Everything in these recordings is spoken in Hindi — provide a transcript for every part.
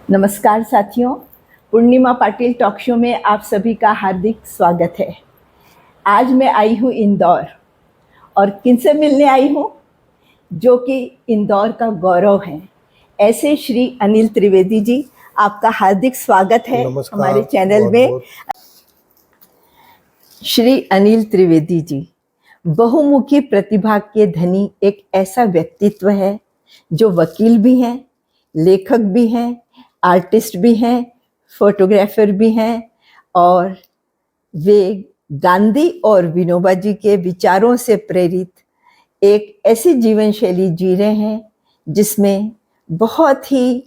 नमस्कार साथियों, पूर्णिमा पाटिल टॉक शो में आप सभी का हार्दिक स्वागत है। आज मैं आई हूँ इंदौर और किनसे मिलने आई हूँ जो कि इंदौर का गौरव हैं। ऐसे श्री अनिल त्रिवेदी जी, आपका हार्दिक स्वागत है हमारे चैनल में। श्री अनिल त्रिवेदी जी बहुमुखी प्रतिभा के धनी एक ऐसा व्यक्तित्व है जो वकील भी हैं, लेखक भी हैं, आर्टिस्ट भी हैं, फोटोग्राफर भी हैं और वे गांधी और विनोबा जी के विचारों से प्रेरित एक ऐसी जीवन शैली जी रहे हैं जिसमें बहुत ही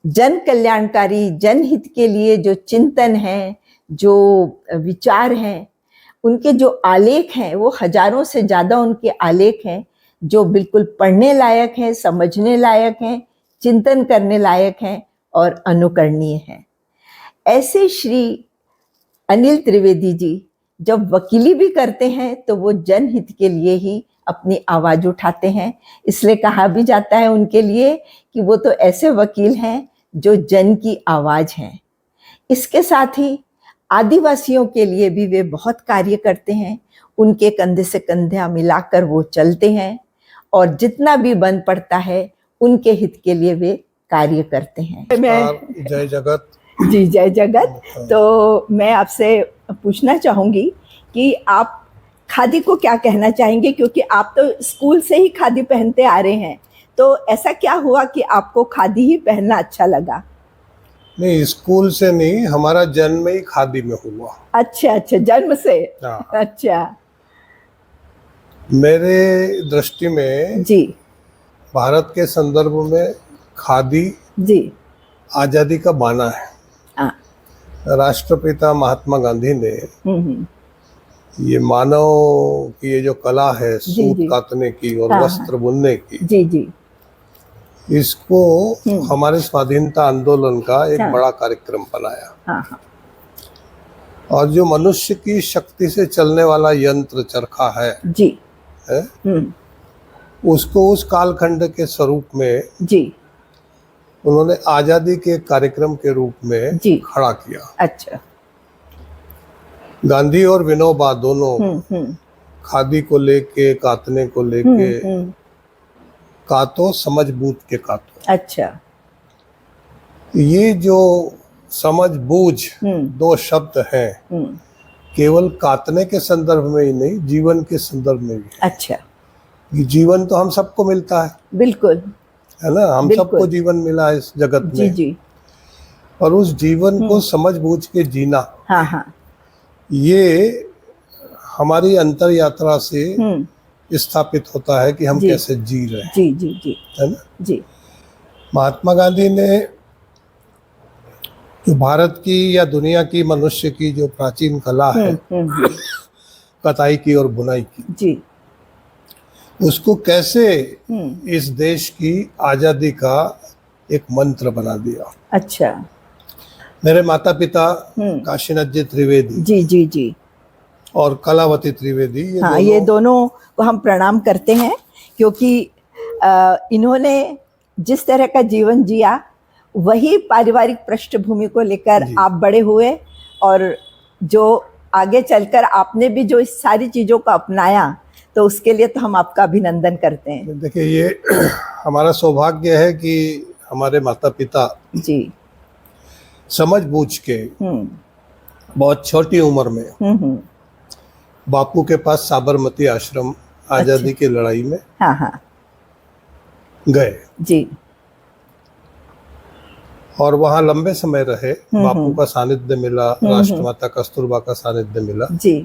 जन कल्याणकारी, जनहित के लिए जो चिंतन है, जो विचार हैं, उनके जो आलेख हैं वो हजारों से ज़्यादा उनके आलेख हैं जो बिल्कुल पढ़ने लायक हैं, समझने लायक हैं, चिंतन करने लायक हैं और अनुकरणीय हैं। ऐसे श्री अनिल त्रिवेदी जी जब वकीली भी करते हैं तो वो जनहित के लिए ही अपनी आवाज़ उठाते हैं। इसलिए कहा भी जाता है उनके लिए कि वो तो ऐसे वकील हैं जो जन की आवाज़ हैं। इसके साथ ही आदिवासियों के लिए भी वे बहुत कार्य करते हैं। उनके कंधे से कंधा मिलाकर वो चलते हैं और जितना भी बन पड़ता है उनके हित के लिए वे कार्य करते हैं। मैं जय जगत जी, जय जगत। तो मैं आपसे पूछना चाहूँगी कि आप खादी को क्या कहना चाहेंगे, क्योंकि आप तो स्कूल से ही खादी पहनते आ रहे हैं, तो ऐसा क्या हुआ कि आपको खादी ही पहनना अच्छा लगा? नहीं, स्कूल से नहीं, हमारा जन्म ही खादी में हुआ। अच्छा, जन्म से। अच्छा। मेरे दृष्टि में जी, भारत के संदर्भ में खादी जी, आजादी का बाना है। राष्ट्रपिता महात्मा गांधी ने ये मानव की ये जो कला है सूत कातने की और वस्त्र बुनने की, जी जी, इसको हमारे स्वाधीनता आंदोलन का एक बड़ा कार्यक्रम बनाया। और जो मनुष्य की शक्ति से चलने वाला यंत्र चरखा है, जी है, उसको उस कालखंड के स्वरूप में जी उन्होंने आजादी के कार्यक्रम के रूप में जी खड़ा किया। अच्छा। गांधी और विनोबा दोनों खादी को लेके, कातने को लेके, कातो समझ बूझ के कातो। अच्छा। ये जो समझ बूझ दो शब्द हैं, केवल कातने के संदर्भ में ही नहीं, जीवन के संदर्भ में भी। अच्छा। जीवन तो हम सबको मिलता है, बिल्कुल, है ना, हम सबको जीवन मिला है इस जगत में। जी जी। और उस जीवन को समझ बूझ के जीना, हाँ हाँ, ये हमारी अंतर यात्रा से स्थापित होता है कि हम कैसे जी रहे हैं। जी जी जी, है ना। जी। महात्मा गांधी ने जो भारत की या दुनिया की मनुष्य की जो प्राचीन कला है कताई की और बुनाई की, जी, उसको कैसे इस देश की आजादी का एक मंत्र बना दिया। अच्छा। मेरे माता पिता काशीनाथ जी त्रिवेदी, जी जी जी, और कलावती त्रिवेदी, ये दोनों को हम प्रणाम करते हैं, क्योंकि इन्होंने जिस तरह का जीवन जिया वही पारिवारिक पृष्ठभूमि को लेकर आप बड़े हुए, और जो आगे चलकर आपने भी जो इस सारी चीज़ों को अपनाया, तो उसके लिए तो हम आपका अभिनंदन करते हैं। देखिए, ये हमारा सौभाग्य है कि हमारे माता पिता जी समझ बूझ के बहुत छोटी उम्र में बापू के पास साबरमती आश्रम आजादी की लड़ाई में हाँ हाँ गए जी, और वहाँ लंबे समय रहे। बापू का सानिध्य मिला, राष्ट्रमाता कस्तूरबा का सानिध्य मिला जी।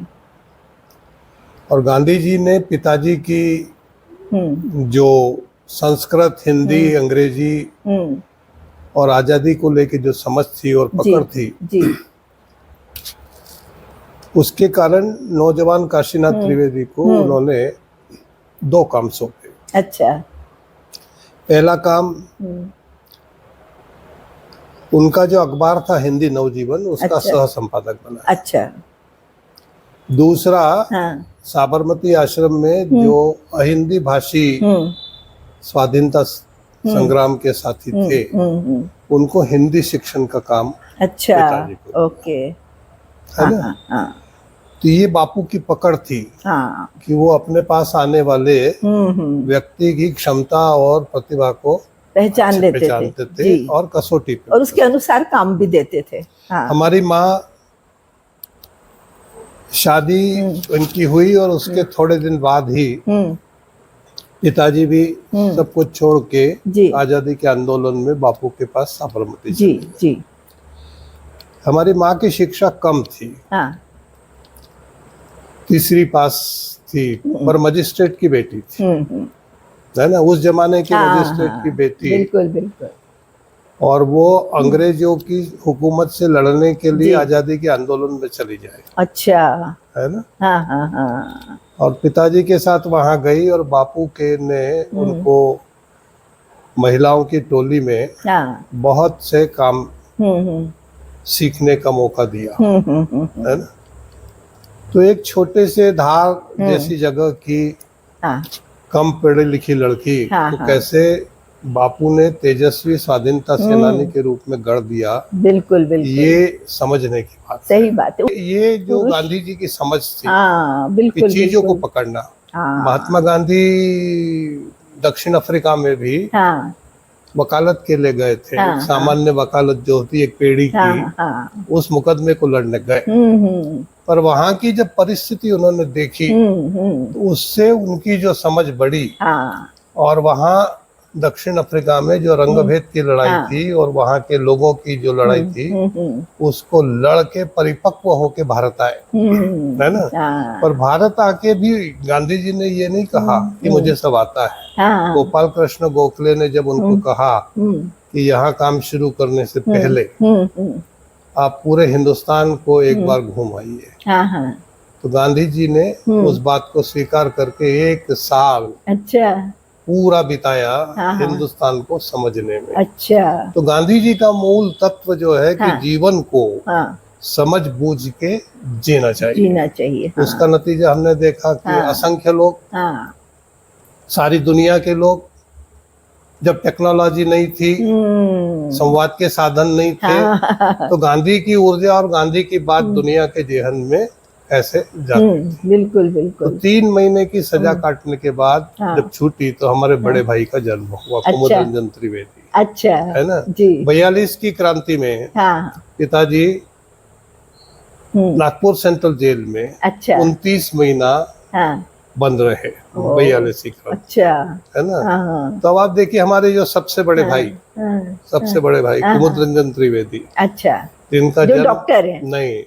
और गांधी जी ने पिताजी की जो संस्कृत, हिंदी, अंग्रेजी और आजादी को लेके जो समझ थी और पकड़ थी जी, उसके कारण नौजवान काशीनाथ त्रिवेदी को उन्होंने दो काम सौंपे। अच्छा। पहला काम, उनका जो अखबार था हिंदी नवजीवन, उसका सह संपादक बना। अच्छा। दूसरा, साबरमती आश्रम में जो अहिंदी भाषी स्वाधीनता संग्राम के साथी थे, उनको हिंदी शिक्षण का काम अच्छा, पिताजी को, ओके, है ना। हाँ हाँ तो ये बापू की पकड़ थी हाँ, कि वो अपने पास आने वाले व्यक्ति की क्षमता और प्रतिभा को पहचान अच्छे लेते थे पहचानते थे जी, और कसौटी पे और उसके अनुसार काम भी देते थे। हाँ, हमारी माँ शादी उनकी हुई और उसके थोड़े दिन बाद ही पिताजी भी सब कुछ छोड़ के जी आजादी के आंदोलन में बापू के पास साबरमती जी चले गए। जी, हमारी माँ की शिक्षा कम थी, हाँ, तीसरी पास थी, पर मजिस्ट्रेट की बेटी थी, है ना, उस जमाने के हाँ मजिस्ट्रेट की हाँ, बेटी। बिल्कुल बिल्कुल, और वो अंग्रेजों की हुकूमत से लड़ने के लिए जी। आजादी के आंदोलन में चली जाए, अच्छा, है ना। हाँ हाँ हाँ, और पिताजी के साथ वहां गई और बापू के ने उनको महिलाओं की टोली में हाँ, बहुत से काम हम्म सीखने का मौका दिया, हम्म, है ना। तो एक छोटे से धार जैसी जगह की हाँ कम पढ़ी लिखी लड़की हाँ, को हाँ। कैसे बापू ने तेजस्वी स्वाधीनता सेनानी के रूप में गढ़ दिया, बिल्कुल बिल्कुल, ये समझने की बात सही बात है। है। ये जो पुरुष- गांधी जी की समझ थी हाँ कि बिल्कुल चीजों को बिल्कुल, पकड़ना। हाँ महात्मा गांधी दक्षिण अफ्रीका में भी हाँ वकालत के लिए गए थे, हाँ, सामान्य वकालत जो होती है एक पेड़ी की, हाँ हाँ, उस मुकदमे को लड़ने गए। पर वहां की जब परिस्थिति उन्होंने देखी तो उससे उनकी जो समझ बढ़ी, हाँ और वहां दक्षिण अफ्रीका में जो रंगभेद की लड़ाई हाँ। थी और वहां के लोगों की जो लड़ाई थी, उसको लड़ के परिपक्व होके भारत आए, है ना। हाँ, पर भारत आके भी गांधी जी ने ये नहीं कहा कि मुझे सब आता है। हाँ, गोपाल कृष्ण गोखले ने जब उनको कहा कि यहाँ काम शुरू करने से पहले आप पूरे हिंदुस्तान को एक बार घूम आइए, हाँ हाँ, तो गांधी जी ने उस बात को स्वीकार करके 1 साल अच्छा, पूरा बिताया हाँ। हिंदुस्तान को समझने में। अच्छा, तो गांधी जी का मूल तत्व जो है कि हाँ। जीवन को हाँ, समझ बूझ के जीना चाहिए। जीना चाहिए, हाँ, उसका नतीजा हमने देखा कि हाँ। असंख्य लोग, हाँ, सारी दुनिया के लोग, जब टेक्नोलॉजी नहीं थी, संवाद के साधन नहीं थे, हाँ, तो गांधी की ऊर्जा और गांधी की बात दुनिया के जेहन में ऐसे जाती। बिल्कुल तो बिल्कुल, 3 महीने की सजा काटने के बाद हाँ। जब छूटी तो हमारे बड़े भाई का जन्म हुआ, कुमुद अच्छा। रंजन त्रिवेदी, अच्छा, है ना। जी, 42 की क्रांति में हाँ, पिताजी नागपुर सेंट्रल जेल में अच्छा, 29 महीना हाँ, बंद रहे, 42 की क्रांति, अच्छा, है ना। हाँ, तो अब आप देखिए हमारे जो सबसे बड़े भाई, हाँ, सबसे बड़े भाई कुमुद रंजन त्रिवेदी, अच्छा, जिनका जो जन्म, डॉक्टर है, नहीं,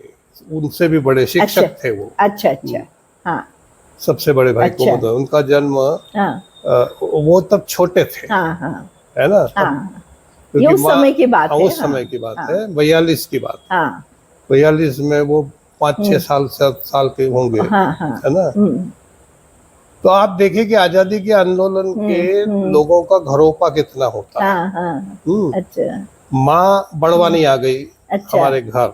उनसे भी बड़े शिक्षक थे वो, अच्छा अच्छा, हाँ, सबसे बड़े भाई अच्छा। कुमुद, उनका जन्म हाँ, वो तब छोटे थे, हाँ, हाँ, है ना। हाँ, क्योंकि ये उस समय की बात हाँ, है, उस समय की बात है, 42 की बात, हाँ, 42 में वो 5-6 साल 7 साल के होंगे, हाँ, हाँ, है ना। तो आप देखिए कि आजादी के आंदोलन के लोगों का घरोपा कितना होता है। हाँ, हाँ, अच्छा, माँ बड़वानी आ गई अच्छा, हमारे घर,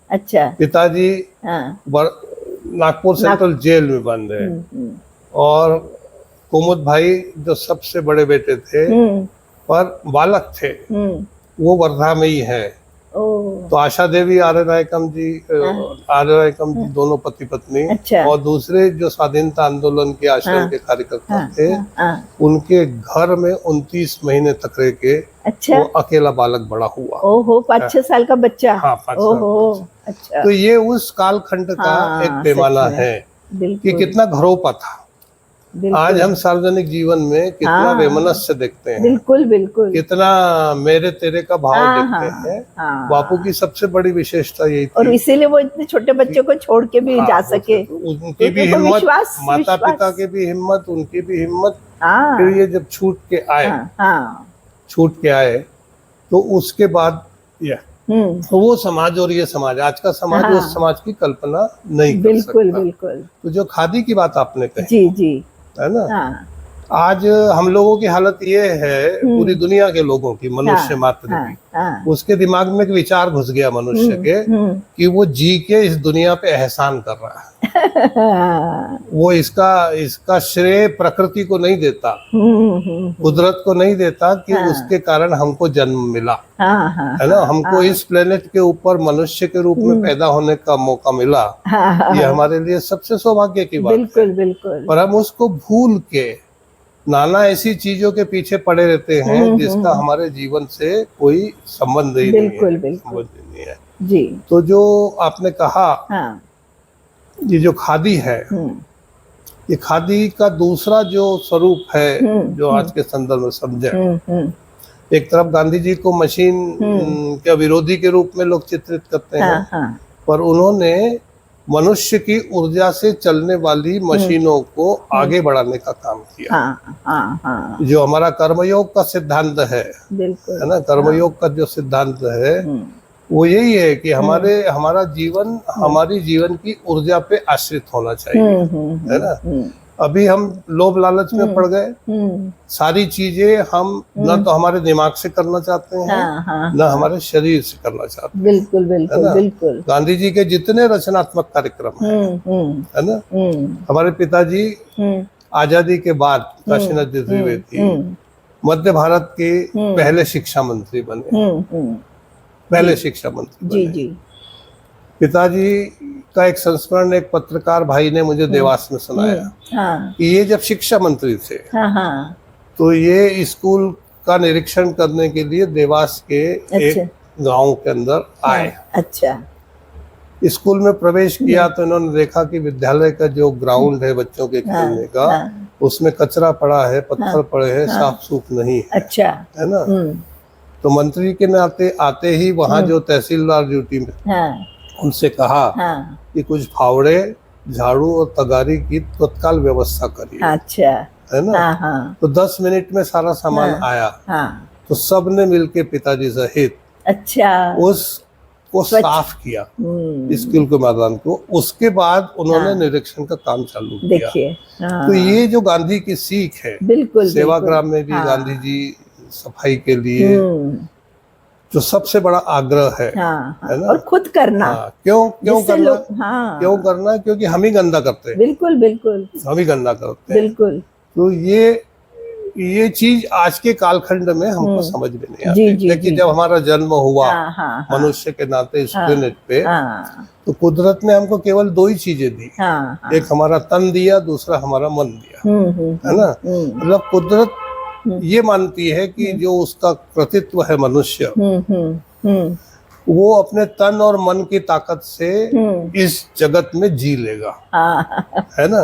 अच्छा, पिताजी हाँ, नागपुर सेंट्रल जेल में बंद है, और कुमुद भाई जो सबसे बड़े बेटे थे पर बालक थे, वो वर्धा में ही है। तो आशा देवी आर्य रायकम जी, दोनों पति पत्नी, अच्छा। और दूसरे जो स्वाधीनता आंदोलन के आश्रम के कार्यकर्ता थे, उनके घर में 29 महीने तक रह के अच्छा, वो अकेला बालक बड़ा हुआ। ओहो, 5-6 साल का बच्चा, हाँ, 5 साल ओहो, अच्छा, तो ये उस कालखंड का हाँ, एक पैमाना सच में, है कि बिल्कुल, कितना घरोपा था। बिल्कुल, आज हम सार्वजनिक जीवन में कितना हाँ, वैमनस्य देखते हैं, बिल्कुल बिल्कुल, कितना मेरे तेरे का भाव हाँ, देखते हैं। हाँ, बापू की सबसे बड़ी विशेषता यही थी, और इसीलिए वो इतने छोटे बच्चों को छोड़ के भी जा सके, उनकी भी उनको हिम्मत, विश्वास, माता विश्वास। पिता की भी हिम्मत, उनकी भी हिम्मत। हाँ, फिर ये जब छूट के आए, हाँ, छूट के आए, तो उसके बाद तो वो समाज और ये समाज, आज का समाज, हाँ, उस समाज की कल्पना नहीं कर बिल्कुल सकता। बिल्कुल, तो जो खादी की बात आपने कही, जी जी, है ना, हाँ, आज हम लोगों की हालत ये है, पूरी दुनिया के लोगों की, मनुष्य मात्र की, उसके दिमाग में एक विचार घुस गया मनुष्य के कि वो जी के इस दुनिया पे एहसान कर रहा है। वो इसका श्रेय प्रकृति को नहीं देता, कुदरत को नहीं देता कि उसके कारण हमको जन्म मिला, है ना, हमको इस प्लेनेट के ऊपर मनुष्य के रूप में पैदा होने का मौका मिला। ये हमारे लिए सबसे सौभाग्य की बात बिल्कुल बिल्कुल। पर हम उसको भूल के नाना ऐसी चीजों के पीछे पड़े रहते हैं जिसका हमारे जीवन से कोई संबंध ही नहीं है। जी। तो जो आपने कहा, ये जो खादी है, ये खादी का दूसरा जो स्वरूप है जो आज के संदर्भ में समझे, एक तरफ गांधी जी को मशीन के विरोधी के रूप में लोग चित्रित करते हैं, पर उन्होंने मनुष्य की ऊर्जा से चलने वाली मशीनों को आगे बढ़ाने का काम किया। जो हमारा कर्मयोग का सिद्धांत है ना, कर्मयोग का जो सिद्धांत है वो यही है कि हमारा जीवन हमारी जीवन की ऊर्जा पे आश्रित होना चाहिए, है ना। अभी हम लोभ लालच में पड़ गए, सारी चीजें हम न तो हमारे दिमाग से करना चाहते हैं, न हमारे शरीर से करना चाहते हैं। बिल्कुल बिल्कुल बिल्कुल। गांधी जी के जितने रचनात्मक कार्यक्रम है ना, हमारे पिताजी आजादी के बाद काशीनाथ द्विवेदी मध्य भारत के पहले शिक्षा मंत्री बने, पहले शिक्षा मंत्री बने। जी। पिताजी का एक संस्मरण एक पत्रकार भाई ने मुझे देवास में सुनाया कि ये जब शिक्षा मंत्री थे तो ये स्कूल का निरीक्षण करने के लिए देवास के एक गांव के अंदर आए। अच्छा। स्कूल में प्रवेश किया तो इन्होंने देखा कि विद्यालय का जो ग्राउंड है बच्चों के खेलने का, उसमें कचरा पड़ा है, पत्थर पड़े हैं, साफ सूफ नहीं है। अच्छा। है ना। तो मंत्री के नाते आते ही वहाँ जो तहसीलदार ड्यूटी में, उनसे कहा कि कुछ फावड़े, झाड़ू और तगारी की तत्काल व्यवस्था करिए। अच्छा। है ना। तो 10 मिनट में सारा सामान आया। तो सबने मिलके पिताजी सहित उसको साफ किया स्कूल के मैदान को। उसके बाद उन्होंने निरीक्षण का काम चालू किया। तो ये जो गांधी की सीख है, बिल्कुल सेवाग्राम में भी गांधी जी सफाई के लिए जो सबसे बड़ा आग्रह है ना, और खुद करना। क्यों करना? क्यों करना? क्योंकि हम ही गंदा करते हैं। बिल्कुल बिल्कुल, हम ही गंदा करते हैं। बिल्कुल। तो ये चीज आज के कालखंड में हमको समझ में नहीं आती। लेकिन जब हमारा जन्म हुआ मनुष्य के नाते इस प्लेनेट पे, तो कुदरत ने हमको केवल 2 ही चीजें दी। एक हमारा तन दिया, दूसरा हमारा मन दिया, है ना। मतलब कुदरत ये मानती है कि जो उसका कृतित्व है मनुष्य, वो अपने तन और मन की ताकत से इस जगत में जी लेगा, है ना।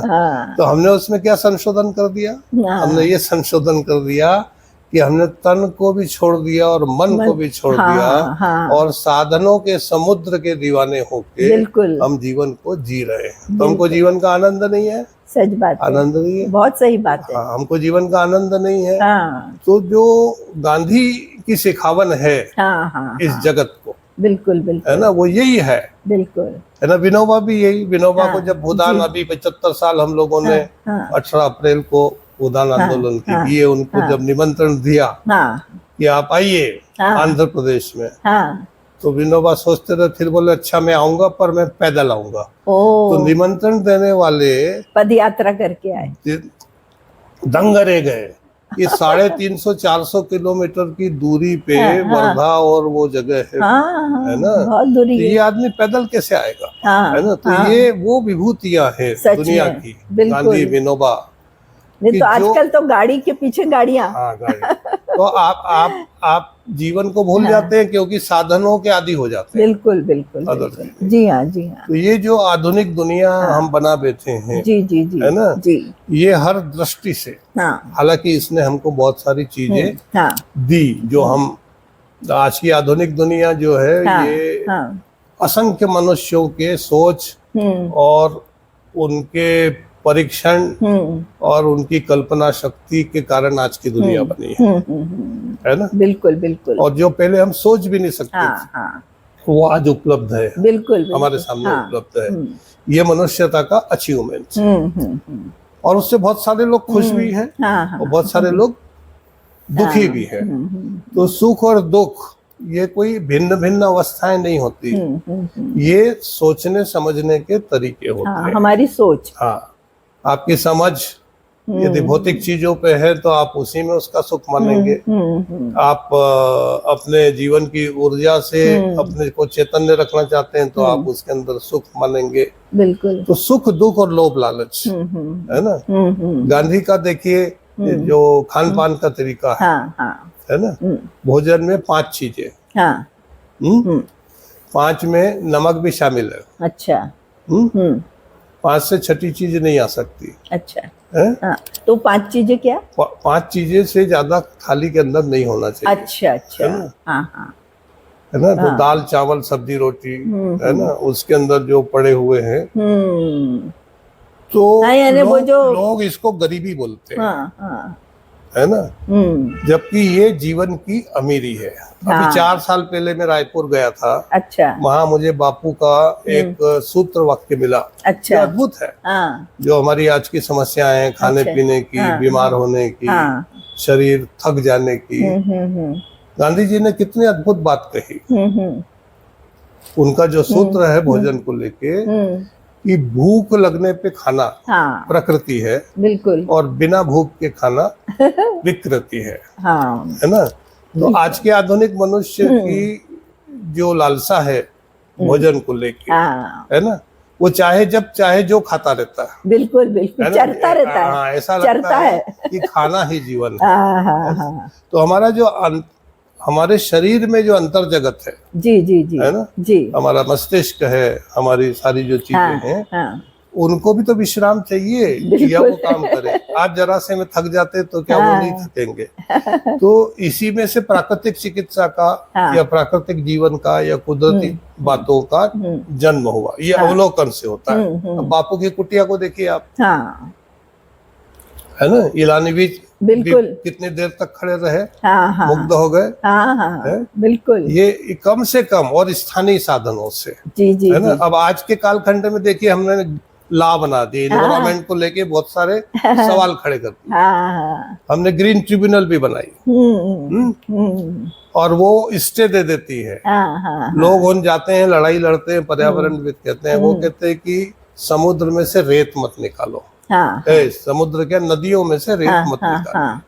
तो हमने उसमें क्या संशोधन कर दिया? हमने ये संशोधन कर दिया कि हमने तन को भी छोड़ दिया और मन को भी छोड़ दिया, और साधनों के समुद्र के दीवाने होके हम जीवन को जी रहे हैं। तो हमको जीवन का आनंद नहीं है। सच बात, आनंद नहीं है। बहुत सही बात है। हमको जीवन का आनंद नहीं है। तो जो गांधी की सिखावन है इस जगत को, बिल्कुल बिल्कुल, है ना, वो यही है। बिल्कुल, है ना। विनोबा भी यही। विनोबा को जब भूदान, अभी 75 साल हम लोगों ने 18 अप्रैल को भूदान आंदोलन के लिए उनको जब निमंत्रण दिया कि आप आइए आंध्र प्रदेश में, तो विनोबा सोचते थे, फिर बोले अच्छा मैं आऊंगा, पर मैं पैदल आऊंगा। तो निमंत्रण देने वाले पद यात्रा करके आए, दंग रह गए। ये 350-400 किलोमीटर की दूरी पे वर्धा और वो जगह है, है ना, बहुत दूरी। तो ये आदमी पैदल कैसे आएगा, है ना। तो ये वो विभूतियां हैं दुनिया की, गांधी, विनोबा। नहीं तो आजकल तो गाड़ी के पीछे गाड़ियां। गाड़ी। तो आप जीवन को भूल जाते हैं क्योंकि साधनों के आदी हो जाते हैं। बिल्कुल बिल्कुल। जी हाँ, जी हाँ। तो ये जो आधुनिक दुनिया हम बना बैठे हैं, जी जी जी, है ना जी, ये हर दृष्टि से, हालांकि इसने हमको बहुत सारी चीजें दी जो हम, आज की आधुनिक दुनिया जो है ये असंख्य मनुष्यों के सोच और उनके परीक्षण और उनकी कल्पना शक्ति के कारण आज की दुनिया बनी है ना। बिल्कुल बिल्कुल। और जो पहले हम सोच भी नहीं सकते थे, वो आज उपलब्ध है। बिल्कुल हमारे सामने उपलब्ध है। ये मनुष्यता का अचीवमेंट। और उससे बहुत सारे लोग खुश भी हैं हाँ, हाँ, और बहुत सारे लोग दुखी भी हैं। तो सुख और दुख ये कोई भिन्न भिन्न अवस्थाएं नहीं होती, ये सोचने समझने के तरीके होते हाँ, हैं। हमारी सोच। हाँ, आपकी समझ यदि भौतिक चीजों पे है तो आप उसी में उसका सुख मानेंगे। आप अपने जीवन की ऊर्जा से अपने को चैतन्य रखना चाहते हैं तो आप उसके अंदर सुख मानेंगे। बिल्कुल। तो सुख, दुख और लोभ लालच है ना। गांधी का देखिए जो खान पान का तरीका है, हाँ, हाँ, है ना, भोजन में 5 चीजें, हाँ, 5 में नमक भी शामिल है। अच्छा, 5 से छठी चीज नहीं आ सकती अच्छा, है। हाँ, तो 5 चीजें क्या? 5 चीजें से ज्यादा थाली के अंदर नहीं होना चाहिए। अच्छा, अच्छा, है ना? हाँ, हाँ, है ना। तो दाल चावल सब्जी रोटी है ना, उसके अंदर जो पड़े हुए हैं, तो हाँ, यानी वो जो लोग इसको गरीबी बोलते हैं, हाँ, हाँ, है ना, जबकि ये जीवन की अमीरी है। अभी 4 साल पहले मैं रायपुर गया था। अच्छा, वहाँ मुझे बापू का एक सूत्र वाक्य मिला, अच्छा, जो अद्भुत है। हाँ, जो हमारी आज की समस्याएं हैं, खाने अच्छा, पीने की, हाँ, बीमार होने की, हाँ, शरीर थक जाने की, गांधी जी ने कितनी अद्भुत बात कही। उनका जो सूत्र है भोजन को लेके कि भूख लगने पे खाना हाँ, प्रकृति है, बिल्कुल, और बिना भूख के खाना विकृति है। हाँ, है ना। तो आज के आधुनिक मनुष्य की जो लालसा है भोजन को लेके, हाँ, है ना, वो चाहे जब चाहे जो खाता रहता है। बिल्कुल, बिल्कुल, चरता रहता है। हाँ, ऐसा लगता है कि खाना ही जीवन है। हाँ, हाँ, हाँ, तो हमारा जो हमारे शरीर में जो अंतर जगत है, जी, जी, जी, है ना, जी, हमारा मस्तिष्क है, हमारी सारी जो चीजें हाँ, हैं, हाँ, उनको भी तो विश्राम चाहिए या वो काम करे। आज जरा से में थक जाते तो क्या वो नहीं थकेंगे। तो इसी में से प्राकृतिक चिकित्सा का या प्राकृतिक जीवन का या कुदरती बातों का जन्म हुआ। ये अवलोकन से होता है। अब बापू की कुटिया को देखिए आप, है ना, इलानी बीच बिल्कुल, कितनी देर तक खड़े रहे, मुग्ध हो गए। बिल्कुल, ये कम से कम और स्थानीय साधनों से, जी, जी, है ना। अब आज के कालखंड में देखिए हमने लॉ बना दिए, एनवायरमेंट को लेके बहुत सारे सवाल खड़े कर दिए। हमने ग्रीन ट्रिब्यूनल भी बनाई, और वो स्टे दे देती है। लोग उन जाते हैं, लड़ाई लड़ते हैं, पर्यावरणविद कहते हैं, वो कहते हैं कि समुद्र में से रेत मत निकालो। समुद्र के नदियों में से रेत मत निकालो,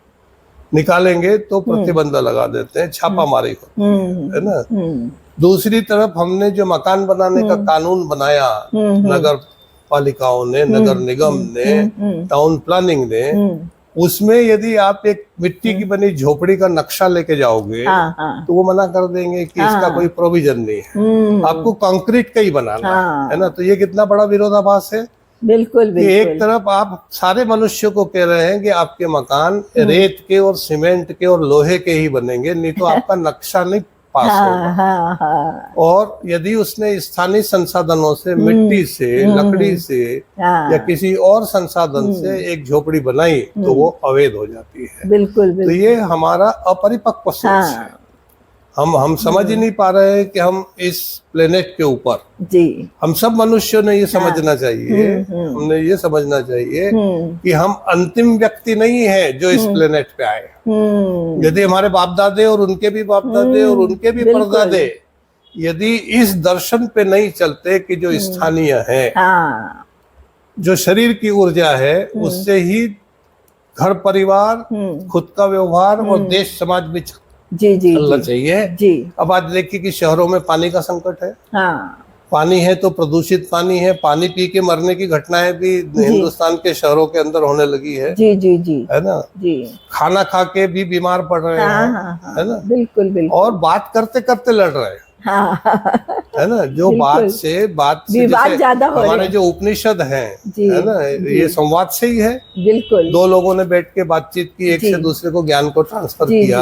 निकालेंगे तो प्रतिबंध लगा देते हैं, छापामारी होती है ना। दूसरी तरफ हमने जो मकान बनाने का कानून बनाया, नगर पालिकाओं ने, नगर निगम ने, टाउन प्लानिंग ने, उसमें यदि आप एक मिट्टी की बनी झोपड़ी का नक्शा लेके जाओगे तो वो मना कर देंगे कि इसका कोई प्रोविजन नहीं है, आपको कंक्रीट का ही बनाना है ना। तो ये कितना बड़ा विरोधाभास है। बिल्कुल, बिल्कुल। एक तरफ आप सारे मनुष्यों को कह रहे हैं कि आपके मकान रेत के और सीमेंट के और लोहे के ही बनेंगे, नहीं तो आपका नक्शा नहीं पास होगा। और यदि उसने स्थानीय संसाधनों से, मिट्टी से, लकड़ी से या किसी और संसाधन से एक झोपड़ी बनाई तो वो अवैध हो जाती है। बिल्कुल, बिल्कुल। तो ये हमारा अपरिपक्व सोच है। हम समझ ही नहीं पा रहे हैं कि हम इस प्लेनेट के ऊपर, जी, हम सब मनुष्यों ने ये समझना चाहिए, हमने ये समझना चाहिए कि हम अंतिम व्यक्ति नहीं है जो इस प्लेनेट पे आए। यदि हमारे बाप दादे और उनके भी बाप दादे और उनके भी परदादे यदि इस दर्शन पे नहीं चलते कि जो स्थानीय है, जो शरीर की ऊर्जा है, उससे ही घर परिवार, खुद का व्यवहार और देश समाज भी चलना चाहिए। जी। अब आज देखिए कि शहरों में पानी का संकट है। पानी है तो प्रदूषित पानी है, पानी पी के मरने की घटनाएं भी हिंदुस्तान के शहरों के अंदर होने लगी है। जी, जी, जी, है ना। जी। खाना खा के भी बीमार पड़ रहे हैं, है ना। बिल्कुल, बिल्कुल। और बात करते करते लड़ रहे हैं, है ना। जो बात से ज्यादा हमारे जो उपनिषद हैं, है ना, ये संवाद से ही है। बिल्कुल। दो लोगों ने बैठ के बातचीत की, एक से दूसरे को ज्ञान को ट्रांसफर किया।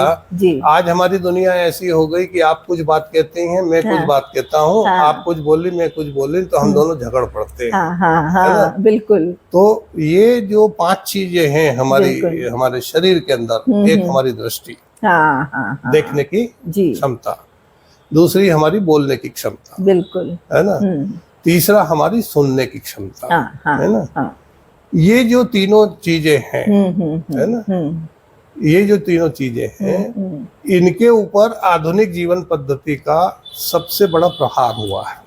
आज हमारी दुनिया ऐसी हो गई कि आप कुछ बात कहते हैं, मैं कुछ बात कहता हूँ, आप कुछ बोली, मैं कुछ बोली, तो हम दोनों झगड़ पड़ते हैं, है ना। बिल्कुल। तो ये जो 5 चीजें हैं हमारे शरीर के अंदर, एक हमारी दृष्टि, देखने की क्षमता, दूसरी हमारी बोलने की क्षमता, बिल्कुल, है ना, तीसरा हमारी सुनने की क्षमता, है ना, ये जो तीनों चीजें हैं, है ना, ये जो तीनों चीजें हैं, इनके ऊपर आधुनिक जीवन पद्धति का सबसे बड़ा प्रहार हुआ है।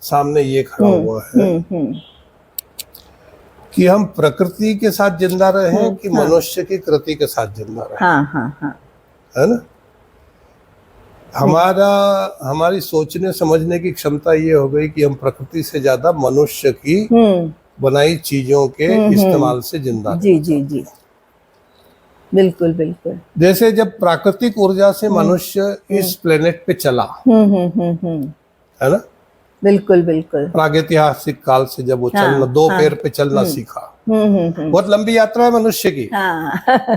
सामने ये खड़ा हुआ है कि हम प्रकृति के साथ जिंदा रहे कि मनुष्य की कृति के साथ जिंदा रहे। है ना, हमारी सोचने समझने की क्षमता ये हो गई कि हम प्रकृति से ज्यादा मनुष्य की बनाई चीजों के इस्तेमाल से जिंदा जी जी जी, बिल्कुल बिल्कुल। जैसे जब प्राकृतिक ऊर्जा से मनुष्य इस प्लेनेट पे चला, है ना, बिल्कुल बिल्कुल, प्रागैतिहासिक काल से जब वो चलना, दो पैर पे चलना सीखा, बहुत लंबी यात्रा है मनुष्य की,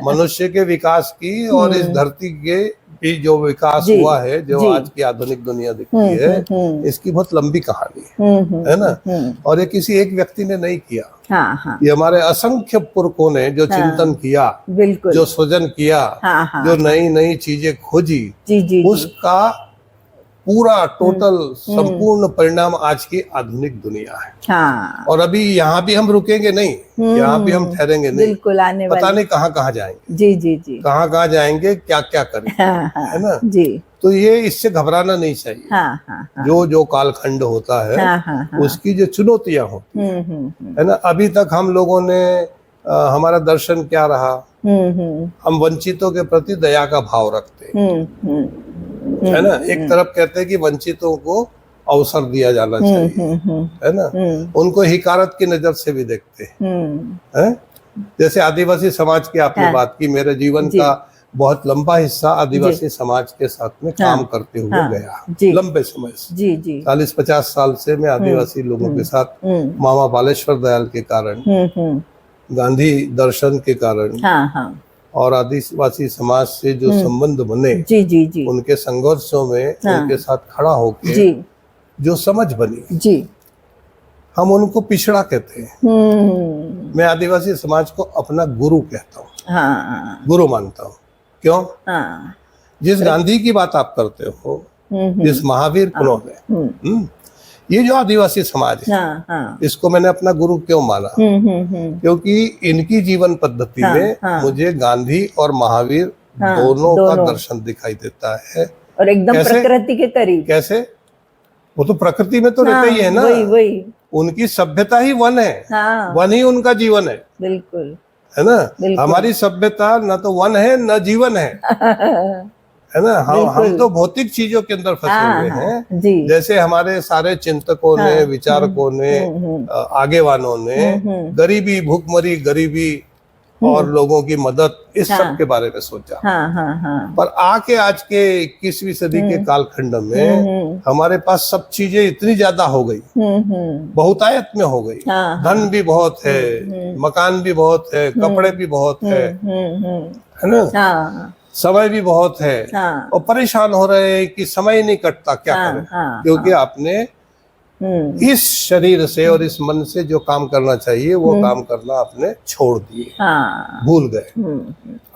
मनुष्य के विकास की, और इस धरती के भी जो विकास हुआ है, जो आज की आधुनिक दुनिया दिखती है, इसकी बहुत लंबी कहानी है ना, और ये किसी एक व्यक्ति ने नहीं किया, ये हमारे असंख्य पुरखों ने जो चिंतन किया, जो सृजन किया, जो नई नई चीजें खोजी, उसका पूरा टोटल संपूर्ण परिणाम आज की आधुनिक दुनिया है। और अभी यहाँ भी हम रुकेंगे नहीं, यहाँ भी हम ठहरेंगे नहीं, बिल्कुल, आने पता नहीं कहाँ कहाँ जाएंगे, जी जी जी, कहाँ कहाँ जाएंगे, क्या क्या करेंगे, है ना जी। तो ये इससे घबराना नहीं चाहिए। जो जो कालखंड होता है उसकी जो चुनौतियां होती है ना, अभी तक हम लोगों ने हमारा दर्शन क्या रहा, हम वंचितों के प्रति दया का भाव रखते हैं, है ना, एक तरफ कहते हैं कि वंचितों को अवसर दिया जाना चाहिए, है ना, उनको हिकारत की नजर से भी देखते हैं। जैसे आदिवासी समाज की आपने बात की, मेरे जीवन का बहुत लंबा हिस्सा आदिवासी समाज के साथ में काम करते हुए गया, लंबे समय से, 40-50 साल से मैं आदिवासी लोगों के साथ, मामा बालेश्वर दयाल के कारण, गांधी दर्शन के कारण, और आदिवासी समाज से जो संबंध बने, जी जी जी, उनके संघर्षों में उनके साथ खड़ा होके जो समझ बनी, जी, हम उनको पिछड़ा कहते हैं। मैं आदिवासी समाज को अपना गुरु कहता हूँ, गुरु मानता हूँ। क्यों? जिस गांधी की बात आप करते हो, जिस महावीर पुनः ने, ये जो आदिवासी समाज है, इसको मैंने अपना गुरु क्यों माना, क्योंकि इनकी जीवन पद्धति में मुझे गांधी और महावीर दोनों का दर्शन दिखाई देता है, और एकदम प्रकृति के करीब। कैसे? वो तो प्रकृति में तो रहते ही है ना, वही उनकी सभ्यता ही वन है, वन ही उनका जीवन है, बिल्कुल, है ना। हमारी सभ्यता न तो वन है न जीवन है ना, हम तो भौतिक चीजों के अंदर फंसे हुए हैं। जैसे हमारे सारे चिंतकों ने, विचारकों ने, आगेवानों ने गरीबी, भूखमरी, गरीबी और लोगों की मदद, इस सब के बारे में सोचा। पर आके आज के 21वीं सदी के कालखंड में हमारे पास सब चीजें इतनी ज्यादा हो गई, बहुतायत में हो गई, धन भी बहुत है, मकान भी बहुत है, कपड़े भी बहुत है ना, समय भी बहुत है, और परेशान हो रहे हैं कि समय नहीं कटता, क्या करें, क्योंकि आपने इस शरीर से और इस मन से जो काम करना चाहिए वो काम करना आपने छोड़ दिए, भूल गए।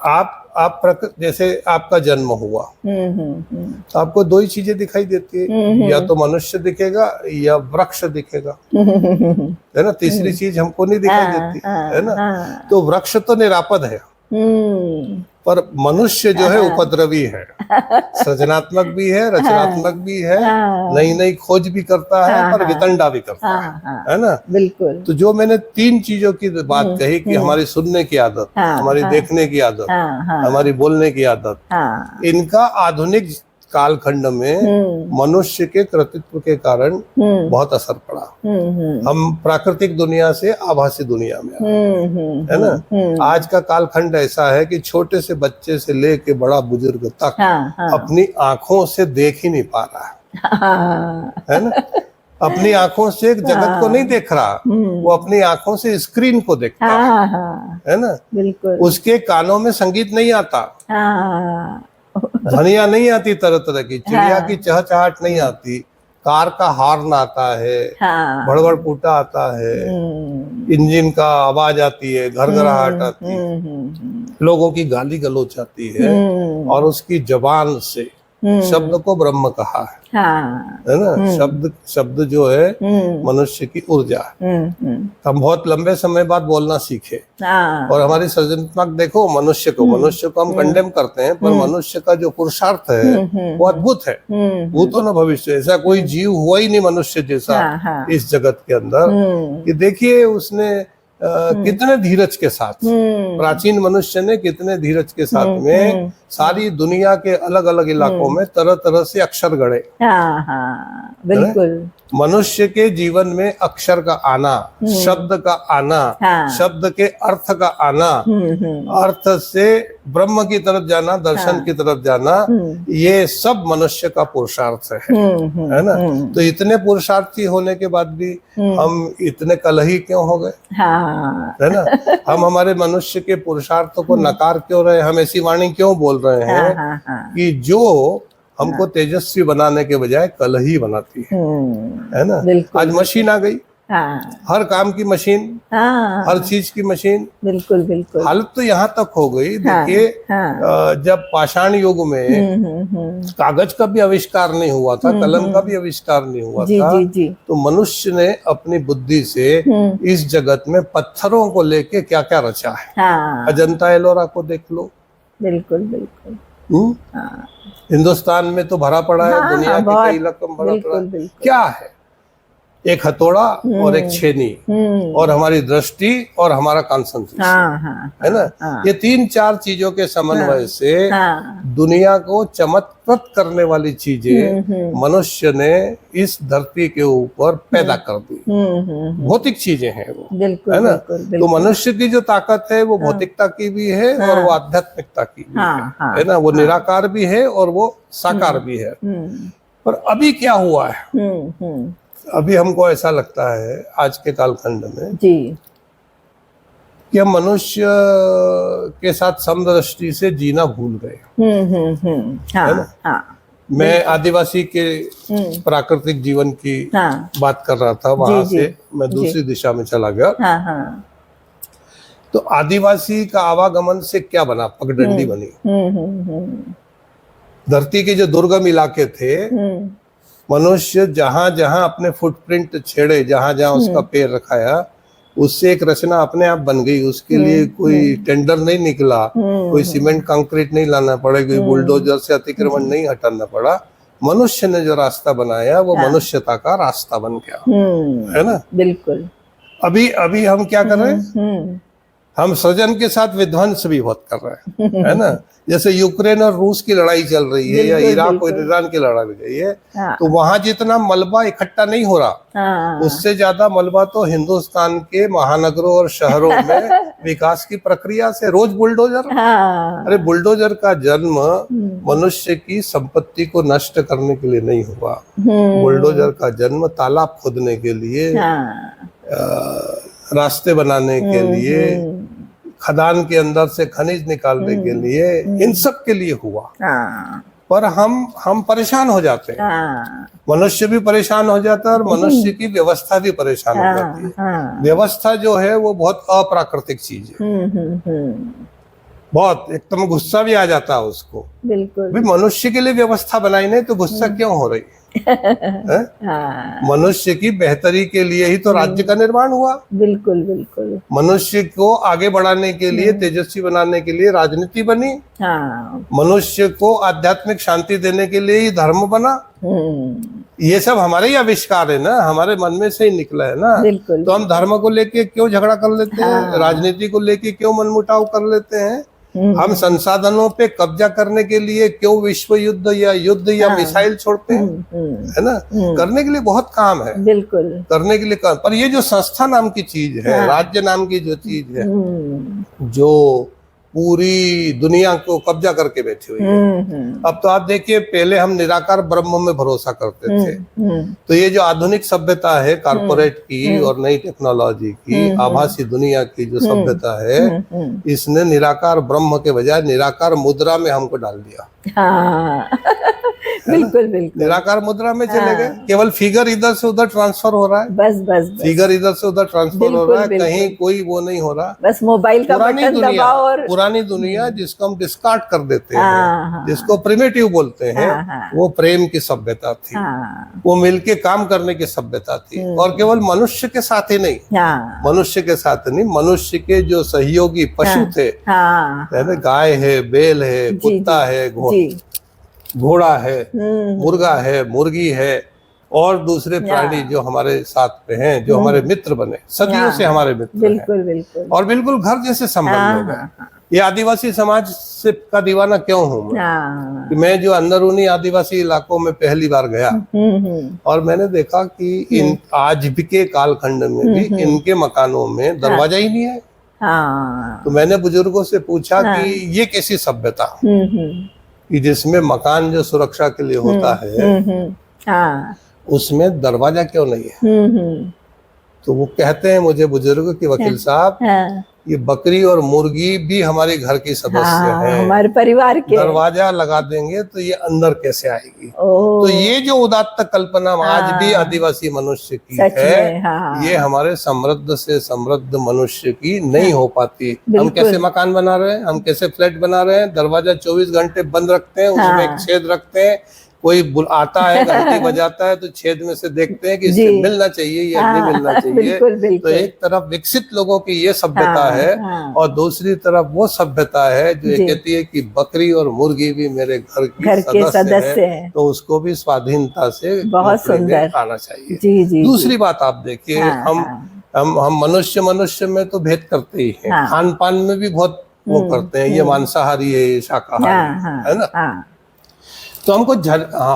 आप जैसे आपका जन्म हुआ तो आपको दो ही चीजें दिखाई देती है, या तो मनुष्य दिखेगा या वृक्ष दिखेगा, है ना, तीसरी चीज हमको नहीं दिखाई देती, है ना। तो वृक्ष तो निरापद है, पर मनुष्य जो है उपद्रवी है, सृजनात्मक भी है, रचनात्मक भी है, नई नई खोज भी करता है, पर वितंडा भी करता है ना, बिल्कुल। तो जो मैंने 3 चीजों की बात कही कि हमारी सुनने की आदत, हमारी देखने की आदत, हमारी बोलने की आदत, इनका आधुनिक कालखंड में मनुष्य के कृतित्व के कारण बहुत असर पड़ा। हम प्राकृतिक दुनिया से आभासी दुनिया में है ना। आज का कालखंड ऐसा है कि छोटे से बच्चे से लेके बड़ा बुजुर्ग तक अपनी आंखों से देख ही नहीं पा रहा है ना, अपनी आंखों से जगत को नहीं देख रहा, वो अपनी आंखों से स्क्रीन को देखता है ना, बिल्कुल। उसके कानों में संगीत नहीं आता, ध्वनियां नहीं आती, तरह तरह की चिड़िया की चहचहाट नहीं आती, कार का हॉर्न आता है, भड़बड़ फूटा आता है, इंजन का आवाज आती है, घरघराहट आती है, लोगों की गाली गलौच आती है, और उसकी जबान से शब्द को ब्रह्म कहा हाँ, है ना। शब्द शब्द जो है मनुष्य की ऊर्जा है। हम बहुत लंबे समय बाद बोलना सीखे हाँ, और हमारी सृजनात्मक देखो मनुष्य को हम कंडेम करते हैं, पर मनुष्य का जो पुरुषार्थ है वो अद्भुत है। भूतो न भविष्य, ऐसा कोई जीव हुआ ही नहीं मनुष्य जैसा हाँ, हाँ, इस जगत के अंदर। कि देखिए उसने कितने धीरज के साथ, प्राचीन मनुष्य ने कितने धीरज के साथ में सारी दुनिया के अलग अलग इलाकों में तरह तरह से अक्षर गढ़े। हाँ, हाँ, बिल्कुल। मनुष्य के जीवन में अक्षर का आना, शब्द का आना, हाँ, शब्द के अर्थ का आना, अर्थ से ब्रह्म की तरफ जाना, दर्शन की तरफ जाना, ये सब मनुष्य का पुरुषार्थ है ना। तो इतने पुरुषार्थी होने के बाद भी हम इतने कलही क्यों हो गए, हाँ, है ना। हम हमारे मनुष्य के पुरुषार्थों को नकार क्यों रहे, हम ऐसी वाणी क्यों बोल रहे हैं हाँ, हाँ, कि जो हमको तेजस्वी बनाने के बजाय कलही बनाती है ना। बिल्कुल, आज मशीन आ गई, हाँ, हर काम की मशीन, हाँ, हर चीज की मशीन। बिल्कुल, बिल्कुल। हालत तो यहाँ तक हो गई, देखिए हाँ, जब पाषाण युग में कागज का भी आविष्कार नहीं हुआ था, कलम का भी आविष्कार नहीं हुआ जी, था, जी, जी, तो मनुष्य ने अपनी बुद्धि से इस जगत में पत्थरों को लेके क्या क्या रचा है। हाँ, अजंता एलोरा को देख लो, बिल्कुल, बिल्कुल। हाँ, हिंदुस्तान में तो भरा पड़ा है, हाँ, दुनिया हाँ, के कई इलाकों में भरा बिल्कुल, पड़ा है। बिल्कुल। क्या है, एक हथौड़ा और एक छेनी और हमारी दृष्टि और हमारा कॉन्सेंट्रेशन, हाँ, हाँ, है ना। हाँ, ये 3-4 चीजों के समन्वय से हाँ, दुनिया को चमत्कृत करने वाली चीजें मनुष्य ने इस धरती के ऊपर पैदा कर दी। भौतिक चीजें हैं वो, बिल्कुल, है ना। बिल्कुल, बिल्कुल। तो मनुष्य की जो ताकत है वो भौतिकता की भी है और वो आध्यात्मिकता की भी है ना। वो निराकार भी है और वो साकार भी है। पर अभी क्या हुआ है, अभी हमको ऐसा लगता है आज के कालखंड में जी, कि हम मनुष्य के साथ समदृष्टि से जीना भूल गए, हाँ, है ना। हाँ, मैं आदिवासी के प्राकृतिक जीवन की हाँ, बात कर रहा था, वहां जी, से मैं दूसरी दिशा में चला गया। हाँ, हाँ, तो आदिवासी का आवागमन से क्या बना, पगडंडी बनी। धरती के जो दुर्गम इलाके थे, मनुष्य जहां जहां अपने फुटप्रिंट छेड़े, जहां जहां उसका पैर रखाया, उससे एक रचना अपने आप बन गई। उसके लिए कोई टेंडर नहीं निकला, कोई सीमेंट कंक्रीट नहीं लाना पड़ा, कोई बुलडोजर से अतिक्रमण नहीं हटाना पड़ा। मनुष्य ने जो रास्ता बनाया वो मनुष्यता का रास्ता बन गया, है ना। बिल्कुल। अभी अभी हम क्या कर रहे हैं, हम सृजन के साथ विध्वंस भी बहुत कर रहे हैं, है ना। जैसे यूक्रेन और रूस की लड़ाई चल रही है या इराक और ईरान की लड़ाई लग रही है, तो वहां जितना मलबा इकट्ठा नहीं हो रहा, उससे ज्यादा मलबा तो हिंदुस्तान के महानगरों और शहरों में विकास की प्रक्रिया से रोज बुलडोजर। अरे बुलडोजर का जन्म मनुष्य की संपत्ति को नष्ट करने के लिए नहीं हुआ, बुलडोजर का जन्म तालाब खोदने के लिए, रास्ते बनाने के लिए, खदान के अंदर से खनिज निकालने के लिए, इन सब के लिए हुआ। पर हम परेशान हो जाते हैं, मनुष्य भी परेशान हो जाता है और मनुष्य की व्यवस्था भी परेशान हो जाती है। व्यवस्था जो है वो बहुत अप्राकृतिक चीज है, बहुत एकदम गुस्सा भी आ जाता है उसको। बिल्कुल। भाई मनुष्य के लिए व्यवस्था बनाई नहीं तो गुस्सा क्यों हो रही है? मनुष्य की बेहतरी के लिए ही तो राज्य का निर्माण हुआ। बिल्कुल, बिल्कुल। मनुष्य को आगे बढ़ाने के लिए, तेजस्वी बनाने के लिए राजनीति बनी। मनुष्य को आध्यात्मिक शांति देने के लिए ही धर्म बना। ये सब हमारे ही आविष्कार है ना, हमारे मन में से ही निकला है ना। तो हम धर्म को लेके क्यों झगड़ा कर लेते हैं, राजनीति को लेके क्यों मनमुटाव कर लेते हैं, हम संसाधनों पे कब्जा करने के लिए क्यों विश्व युद्ध या मिसाइल छोड़ते हैं, है ना। करने के लिए बहुत काम है, बिल्कुल करने के लिए काम। पर ये जो संस्था नाम की चीज है, राज्य नाम की जो चीज है, जो पूरी दुनिया को कब्जा करके बैठी हुई है। अब तो आप देखिए, पहले हम निराकार ब्रह्म में भरोसा करते थे, तो ये जो आधुनिक सभ्यता है कारपोरेट की और नई टेक्नोलॉजी की, आभासी दुनिया की जो सभ्यता है, इसने निराकार ब्रह्म के बजाय निराकार मुद्रा में हमको डाल दिया। बिल्कुल बिल्कुल। निराकार मुद्रा में चले गए, केवल फिगर इधर से उधर ट्रांसफर हो रहा है, बस बस बस, फिगर इधर से उधर ट्रांसफर हो रहा है, बिल्कुल, कहीं कोई वो नहीं हो रहा। बस मोबाइल का बटन दबाओ और पुरानी दुनिया जिसको हम डिस्कार्ड कर देते हाँ, हैं, जिसको प्रिमिटिव बोलते हैं, हाँ, हाँ, वो प्रेम की सभ्यता थी, हाँ, वो मिलके काम करने की सभ्यता थी। और केवल मनुष्य के साथ ही नहीं, हाँ, मनुष्य के साथ नहीं, मनुष्य के जो सहयोगी पशु थे, हाँ, है ना, गाय है, बैल है, कुत्ता है, घोड़ा है, मुर्गा है, मुर्गी है, और दूसरे प्राणी जो हमारे साथ में हैं, जो हमारे मित्र बने, सदियों से हमारे मित्र बिल्कुल हैं, बिल्कुल, और बिल्कुल घर जैसे संबंध हो गए। ये आदिवासी समाज से का दीवाना क्यों हूँ मैं, कि मैं जो अंदरूनी आदिवासी इलाकों में पहली बार गया और मैंने देखा कि इन आज भी के कालखंड में भी इनके मकानों में दरवाजा ही नहीं है। तो मैंने बुजुर्गों से पूछा कि ये कैसी सभ्यता कि जिसमें मकान जो सुरक्षा के लिए होता है उसमें दरवाजा क्यों नहीं है। तो वो कहते हैं मुझे बुजुर्ग कि वकील साहब ये बकरी और मुर्गी भी हमारे घर की सदस्य है, हमारे परिवार के, दरवाजा लगा देंगे तो ये अंदर कैसे आएगी। तो ये जो उदात्त कल्पना आज भी आदिवासी मनुष्य की है, ये हमारे समृद्ध से समृद्ध मनुष्य की नहीं हो पाती। हम कैसे मकान बना रहे हैं, हम कैसे फ्लैट बना रहे हैं, दरवाजा 24 घंटे बंद रखते हैं, उसमें एक छेद रखते हैं, कोई आता है घंटी बजाता है तो छेद में से देखते हैं कि इससे मिलना चाहिए या नहीं मिलना चाहिए। बिल्कुल, बिल्कुल। तो एक तरफ विकसित लोगों की ये सभ्यता है और दूसरी तरफ वो सभ्यता है जो ये कहती है कि बकरी और मुर्गी भी मेरे घर की सदस्य है, तो उसको भी स्वाधीनता से बहुत सुंदर आना चाहिए। दूसरी बात आप देखिए, हम मनुष्य में तो भेद करते ही हैं, खान पान में भी बहुत वो करते हैं, ये मांसाहारी है, ये शाकाहारी है ना। तो हमको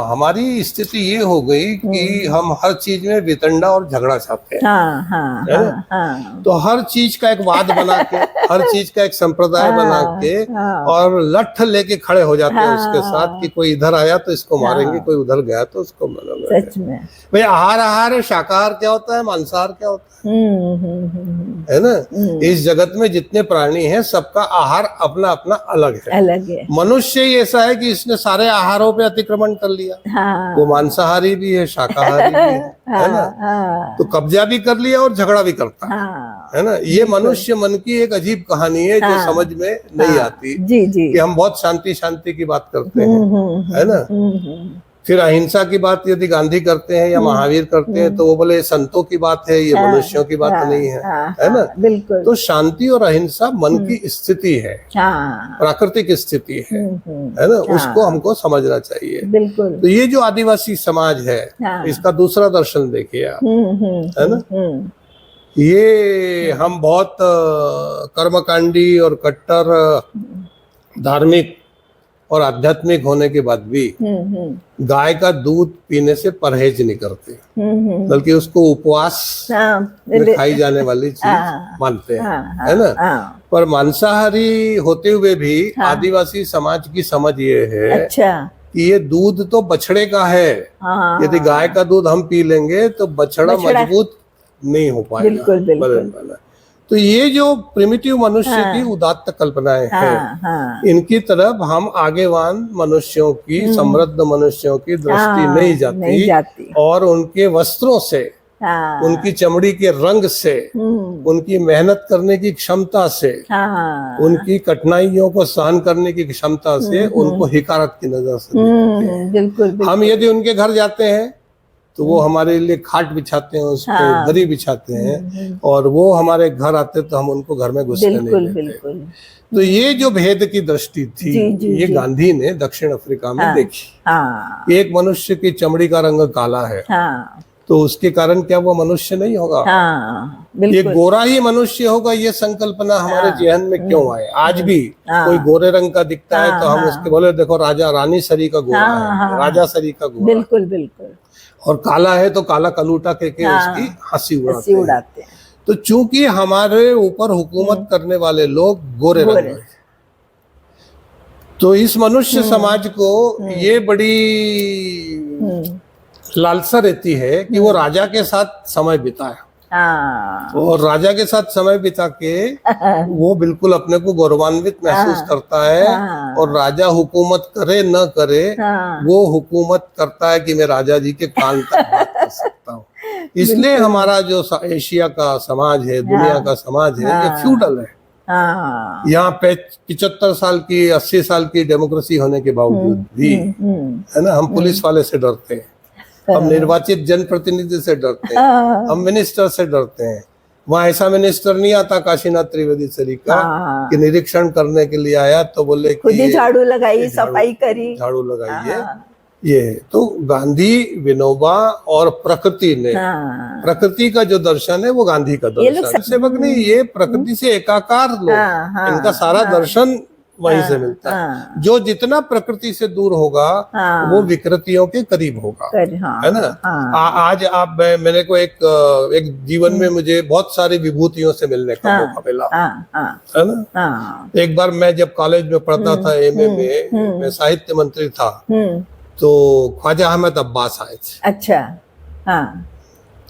हमारी स्थिति ये हो गई कि हम हर चीज में वितंडा और झगड़ा चाहते हैं। तो हर चीज का एक वाद बना के, हर चीज का एक संप्रदाय बना के और लठ लेके खड़े हो जाते हैं उसके साथ कि कोई इधर आया तो इसको मारेंगे, कोई उधर गया तो उसको मारेंगे। सच में भाई आहार है, शाकाहार क्या होता है, मांसाहार क्या होता है ना। इस जगत में जितने प्राणी हैं सबका आहार अपना अपना अलग है। मनुष्य ही ऐसा है कि इसने सारे आहारों पे अतिक्रमण कर लिया। वो मांसाहारी भी है, शाकाहारी भी है ना। तो कब्जा भी कर लिया और झगड़ा भी करता है ना। ये मनुष्य मन की एक अजीब कहानी है जो समझ में नहीं आती कि हम बहुत शांति शांति की बात करते हैं, है ना। फिर अहिंसा की बात यदि गांधी करते हैं या महावीर करते हैं तो वो बोले संतों की बात है, ये मनुष्यों की बात नहीं है ना। बिल्कुल। तो शांति और अहिंसा मन की स्थिति है, प्राकृतिक स्थिति है ना, उसको हमको समझना चाहिए। बिल्कुल। तो ये जो आदिवासी समाज है इसका दूसरा दर्शन देखिए आप, है ना। ये हम बहुत कर्मकांडी और कट्टर धार्मिक और आध्यात्मिक होने के बाद भी गाय का दूध पीने से परहेज नहीं करते, बल्कि उसको उपवास में खाई जाने वाली चीज मानते हैं, है ना। पर मांसाहारी होते हुए भी आदिवासी समाज की समझ ये है कि ये दूध तो बछड़े का है, यदि गाय का दूध हम पी लेंगे तो बछड़ा मजबूत नहीं हो पाएगा। तो ये जो प्रिमिटिव मनुष्य की उदात्त कल्पनाएं हैं, इनकी तरफ हम आगेवान मनुष्यों की, समृद्ध मनुष्यों की दृष्टि नहीं जाती और उनके वस्त्रों से, उनकी चमड़ी के रंग से, उनकी मेहनत करने की क्षमता से, उनकी कठिनाइयों को सहन करने की क्षमता से उनको हिकारत की नजर से बिल्कुल। हम यदि उनके घर जाते हैं तो वो हमारे लिए खाट बिछाते हैं, उस पर दरी बिछाते हैं, और वो हमारे घर आते तो हम उनको घर में घुसने नहीं देते। तो ये जो भेद की दृष्टि थी, ये गांधी ने दक्षिण अफ्रीका में देखी। एक मनुष्य की चमड़ी का रंग काला है तो उसके कारण क्या वो मनुष्य नहीं होगा, ये गोरा ही मनुष्य होगा। ये संकल्पना हमारे जहन में क्यों आए। आज भी कोई गोरे रंग का दिखता है तो हम उसके बोले देखो राजा रानी सरी का गोरा है, राजा सरी का गोरा। बिल्कुल बिल्कुल। और काला है तो काला कलूटा के उसकी हंसी उड़ाते हैं। तो चूंकि हमारे ऊपर हुकूमत करने वाले लोग गोरे रंग हैं, तो इस मनुष्य समाज को ये बड़ी लालसा रहती है कि वो राजा के साथ समय बिताए, हाँ और राजा के साथ समय बिता के वो बिल्कुल अपने को गौरवान्वित महसूस करता है। हाँ। और राजा हुकूमत करे न करे, हाँ। वो हुकूमत करता है कि मैं राजा जी के कान तक बात कर सकता हूँ। इसलिए हमारा जो एशिया का समाज है, दुनिया का समाज है, ये फ्यूडल है। हाँ यहाँ पे 75 साल की 80 साल की डेमोक्रेसी होने के बावजूद भी, है ना, हम पुलिस वाले से डरते हैं, हम निर्वाचित जनप्रतिनिधि से डरते हैं, हम मिनिस्टर से डरते हैं। वहाँ ऐसा मिनिस्टर नहीं आता काशीनाथ त्रिवेदी सरी का कि निरीक्षण करने के लिए आया तो बोले खुद ही झाड़ू लगाई, सफाई करी, झाड़ू लगाइए। ये तो गांधी, विनोबा और प्रकृति ने, प्रकृति का जो दर्शन है वो गांधी का दर्शन, सेवक नहीं, ये प्रकृति से एकाकार लोग, इनका सारा दर्शन वहीं से मिलता है। जो जितना प्रकृति से दूर होगा वो विकृतियों के करीब होगा, है ना। आज आप मैंने को एक जीवन में मुझे बहुत सारी विभूतियों से मिलने का मौका मिला, है ना। एक बार मैं जब कॉलेज में पढ़ता था, एमए में, मैं साहित्य मंत्री था, तो ख्वाजा अहमद अब्बास आए थे। अच्छा, हाँ,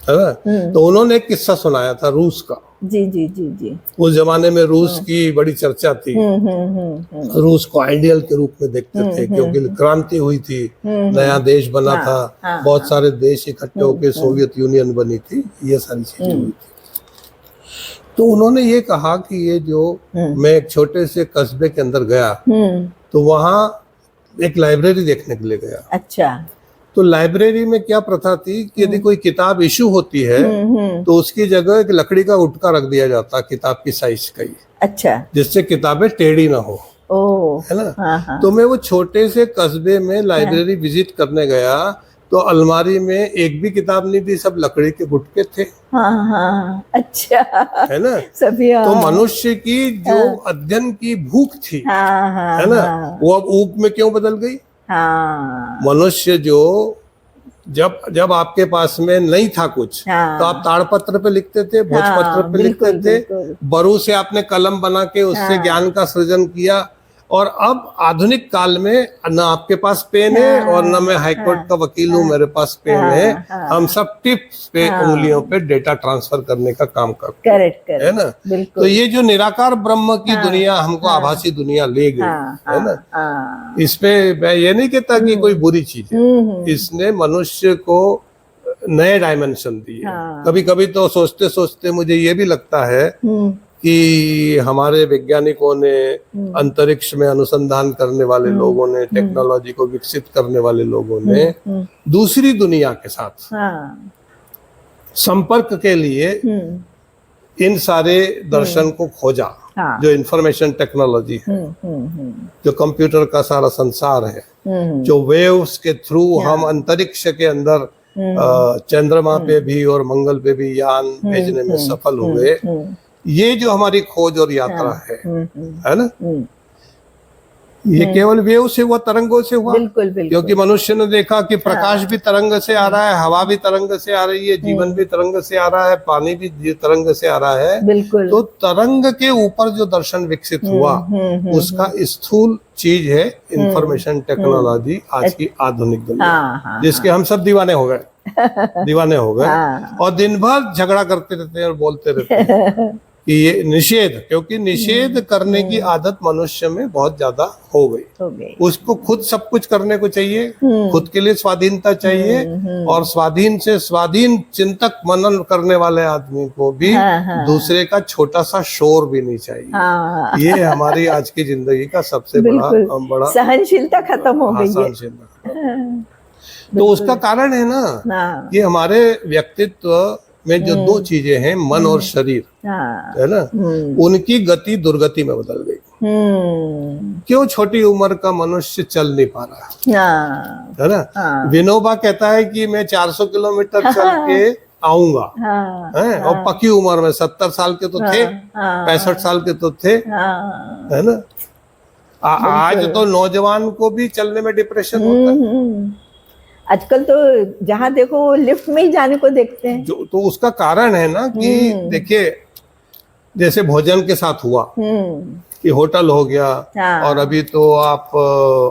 है ना। तो उन्होंने एक किस्सा सुनाया था रूस का। जी जी जी जी। उस जमाने में रूस की बड़ी चर्चा थी। रूस को आइडियल के रूप में देखते थे, क्योंकि क्रांति हुई थी, नया देश बना था, बहुत सारे देश इकट्ठे होकर सोवियत यूनियन बनी थी, ये सारी चीजें हुई थी। तो उन्होंने ये कहा कि ये जो मैं एक छोटे से कस्बे के अंदर गया, तो वहाँ एक लाइब्रेरी देखने के लिए गया। अच्छा। तो लाइब्रेरी में क्या प्रथा थी कि यदि कोई किताब इशू होती है तो उसकी जगह एक लकड़ी का गुटका रख दिया जाता किताब की साइज का ही। अच्छा। जिससे किताबें टेढ़ी ना हो, है ना। हाँ। तो मैं वो छोटे से कस्बे में लाइब्रेरी विजिट करने गया, तो अलमारी में एक भी किताब नहीं थी, सब लकड़ी के गुटके थे। हाँ, अच्छा, है ना। सभी तो मनुष्य की जो अध्ययन की भूख थी, है ना, वो अब ऊख में क्यों बदल गई। मनुष्य जो जब आपके पास में नहीं था कुछ, तो आप ताड़पत्र पे लिखते थे, भोजपत्र पे लिखते थे, बरू से आपने कलम बना के उससे ज्ञान का सृजन किया। और अब आधुनिक काल में न आपके पास पेन है और न मैं हाईकोर्ट का वकील हूँ, मेरे पास पेन है, हम सब टिप्स पे उंगलियों पे डेटा ट्रांसफर करने का काम करते हैं, है ना। तो ये जो निराकार ब्रह्म की दुनिया हमको आभासी दुनिया ले गई, है ना। इसपे मैं ये नहीं कहता कि कोई बुरी चीज है, इसने मनुष्य को नए डायमेंशन दिए। कभी कभी तो सोचते सोचते मुझे ये भी लगता है कि हमारे वैज्ञानिकों ने, अंतरिक्ष में अनुसंधान करने वाले लोगों ने, टेक्नोलॉजी को विकसित करने वाले लोगों ने दूसरी दुनिया के साथ संपर्क के लिए इन सारे दर्शन को खोजा। जो इंफॉर्मेशन टेक्नोलॉजी है, जो कंप्यूटर का सारा संसार है, जो वेव्स के थ्रू हम अंतरिक्ष के अंदर चंद्रमा पे भी और मंगल पे भी यान भेजने में सफल हुए, ये जो हमारी खोज और यात्रा है ना, ये केवल वेव से हुआ, तरंगों से हुआ। बिल्कुल, बिल्कुल। क्योंकि मनुष्य ने देखा कि प्रकाश भी तरंग से आ रहा है, हवा भी तरंग से आ रही है, जीवन भी तरंग से आ रहा है, पानी भी तरंग से आ रहा है। बिल्कुल। तो तरंग के ऊपर जो दर्शन विकसित हुआ, उसका स्थूल चीज है इंफॉर्मेशन टेक्नोलॉजी, आज की आधुनिक दुनिया, जिसके हम सब दीवाने हो गए, दीवाने हो गए। और दिन भर झगड़ा करते रहते हैं और बोलते रहते हैं कि ये निषेध, क्योंकि निषेध करने की आदत मनुष्य में बहुत ज्यादा हो गई। उसको खुद सब कुछ करने को चाहिए, खुद के लिए स्वाधीनता चाहिए, और स्वाधीन से स्वाधीन चिंतक मनन करने वाले आदमी को भी दूसरे का छोटा सा शोर भी नहीं चाहिए। ये हमारी आज की जिंदगी का सबसे बड़ा सहनशीलता खत्म हो गई है। सहनशीलता। तो उसका कारण है ना, ये हमारे व्यक्तित्व में जो दो चीजें हैं, मन और शरीर, है ना, उनकी गति दुर्गति में बदल गई। क्यों छोटी उम्र का मनुष्य चल नहीं पा रहा, है ना। विनोबा कहता है कि मैं 400 किलोमीटर चल के आऊंगा, है, और पक्की उम्र में 70 साल के तो थे, 65 साल के तो थे, है ना। आज तो नौजवान को भी चलने में डिप्रेशन होता है। आजकल तो जहाँ देखो लिफ्ट में ही जाने को देखते हैं। तो उसका कारण है ना कि देखिए, जैसे भोजन के साथ हुआ, कि होटल हो गया, हाँ। और अभी तो आप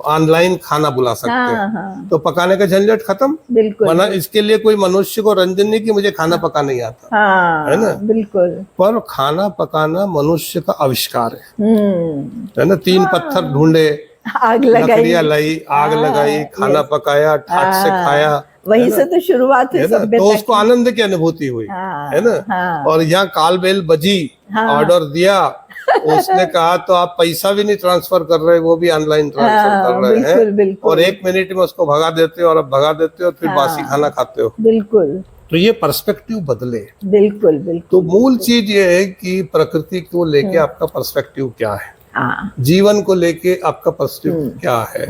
ऑनलाइन खाना बुला सकते हैं। हाँ, हाँ, तो पकाने का झंझट खत्म। बिल्कुल। वरना इसके लिए कोई मनुष्य को रंजन नहीं कि मुझे खाना पकाना नहीं आता, हाँ, है ना। बिल्कुल। पर खाना पकाना मनुष्य का आविष्कार है ना। 3 हाँ। पत्थर ढूंढे, आग लगाई, लकड़ियां लाई, आग हाँ, लगाई, खाना यस, पकाया, ठाट से हाँ, खाया, वहीं है ना? से तो शुरुआत हुई है ना। तो सभ्यता उसको की। आनंद की अनुभूति हुई, हाँ, है ना। हाँ, और यहाँ काल बेल बजी, हाँ। ऑर्डर दिया, उसने कहा तो आप पैसा भी नहीं ट्रांसफर कर रहे, वो भी ऑनलाइन ट्रांसफर कर हाँ, रहे बिल्कुल, हैं, बिल्कुल। और 1 मिनट में उसको भगा देते हो, और अब भगा देते हो, फिर बासी हाँ, खाना खाते हो। बिल्कुल, तो ये पर्सपेक्टिव बदले। बिल्कुल, तो बिल्कुल। मूल चीज ये है कि प्रकृति को लेके आपका पर्सपेक्टिव क्या है, हाँ, जीवन को लेके आपका पर्सपेक्टिव क्या है,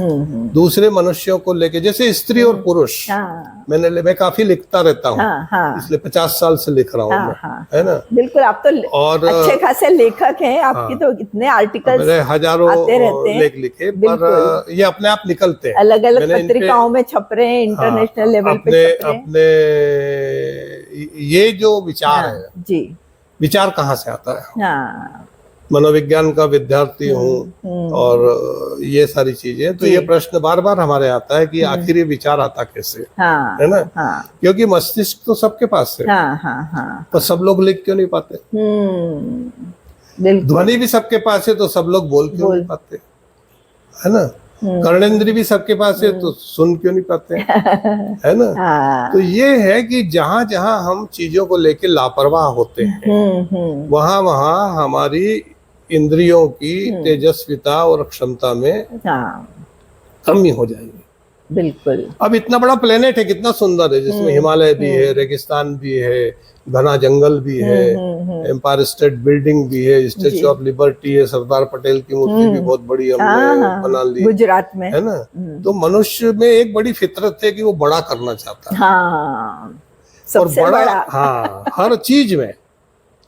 दूसरे मनुष्यों को लेके, जैसे स्त्री और पुरुष। हाँ, मैं काफी लिखता रहता हूँ, हाँ, हाँ, इसलिए 50 साल से लिख रहा हूँ हाँ, मैं, हाँ, है ना। बिल्कुल। आप तो और अच्छे खासे लेखक हैं, आपकी हाँ, तो इतने आर्टिकल्स मेरे हजारों आते रहते हैं। लेख लिखे, बिल्कुल। पर ये अपने आप निकलते हैं। अलग अलग मैंने इन पे- पत्रिकाओं में छप रहे हैं, हाँ, इंटरनेशनल लेवल पे अपने छप रहे हैं। अपने ये जो विचार हाँ, है, जी, विचार कहाँ से आता है। हाँ, मनोविज्ञान का विद्यार्थी हूँ, और ये सारी चीजें, तो जी। ये प्रश्न बार बार हमारे आता है कि आखिर ये विचार आता कैसे, हाँ, है ना। हाँ, क्योंकि मस्तिष्क तो सबके पास है, हाँ, हाँ, हाँ, पर सब लोग लिख क्यों नहीं पाते। बिल्कुल। ध्वनि भी सबके पास है, तो सब लोग बोल क्यों नहीं पाते, है ना। कर्णेंद्र भी सबके पास है, तो सुन क्यों नहीं पाते, है ना। हाँ, तो ये है कि जहां जहां हम चीजों को लेके लापरवाह होते हैं, वहां वहां हमारी इंद्रियों की तेजस्विता और क्षमता में हाँ, कमी हो जाएगी। बिल्कुल। अब इतना बड़ा प्लेनेट है, कितना सुंदर है, जिसमें हिमालय भी है, रेगिस्तान भी है, घना जंगल भी है, एम्पायर स्टेट बिल्डिंग भी है, स्टेच्यू ऑफ लिबर्टी है, सरदार पटेल की मूर्ति भी बहुत बड़ी हमने बना ली, गुजरात में, है ना। तो मनुष्य में एक बड़ी फितरत है कि वो बड़ा करना चाहता है, हाँ, और सबसे बड़ा, बड़ा। हाँ, हर चीज में।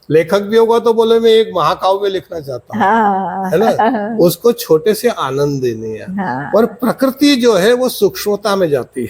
लेखक भी होगा तो बोले मैं एक महाकाव्य लिखना चाहता हूँ, हाँ, है ना। उसको छोटे से आनंद देने हैं। हाँ, पर प्रकृति जो है वो सूक्ष्मता में जाती है।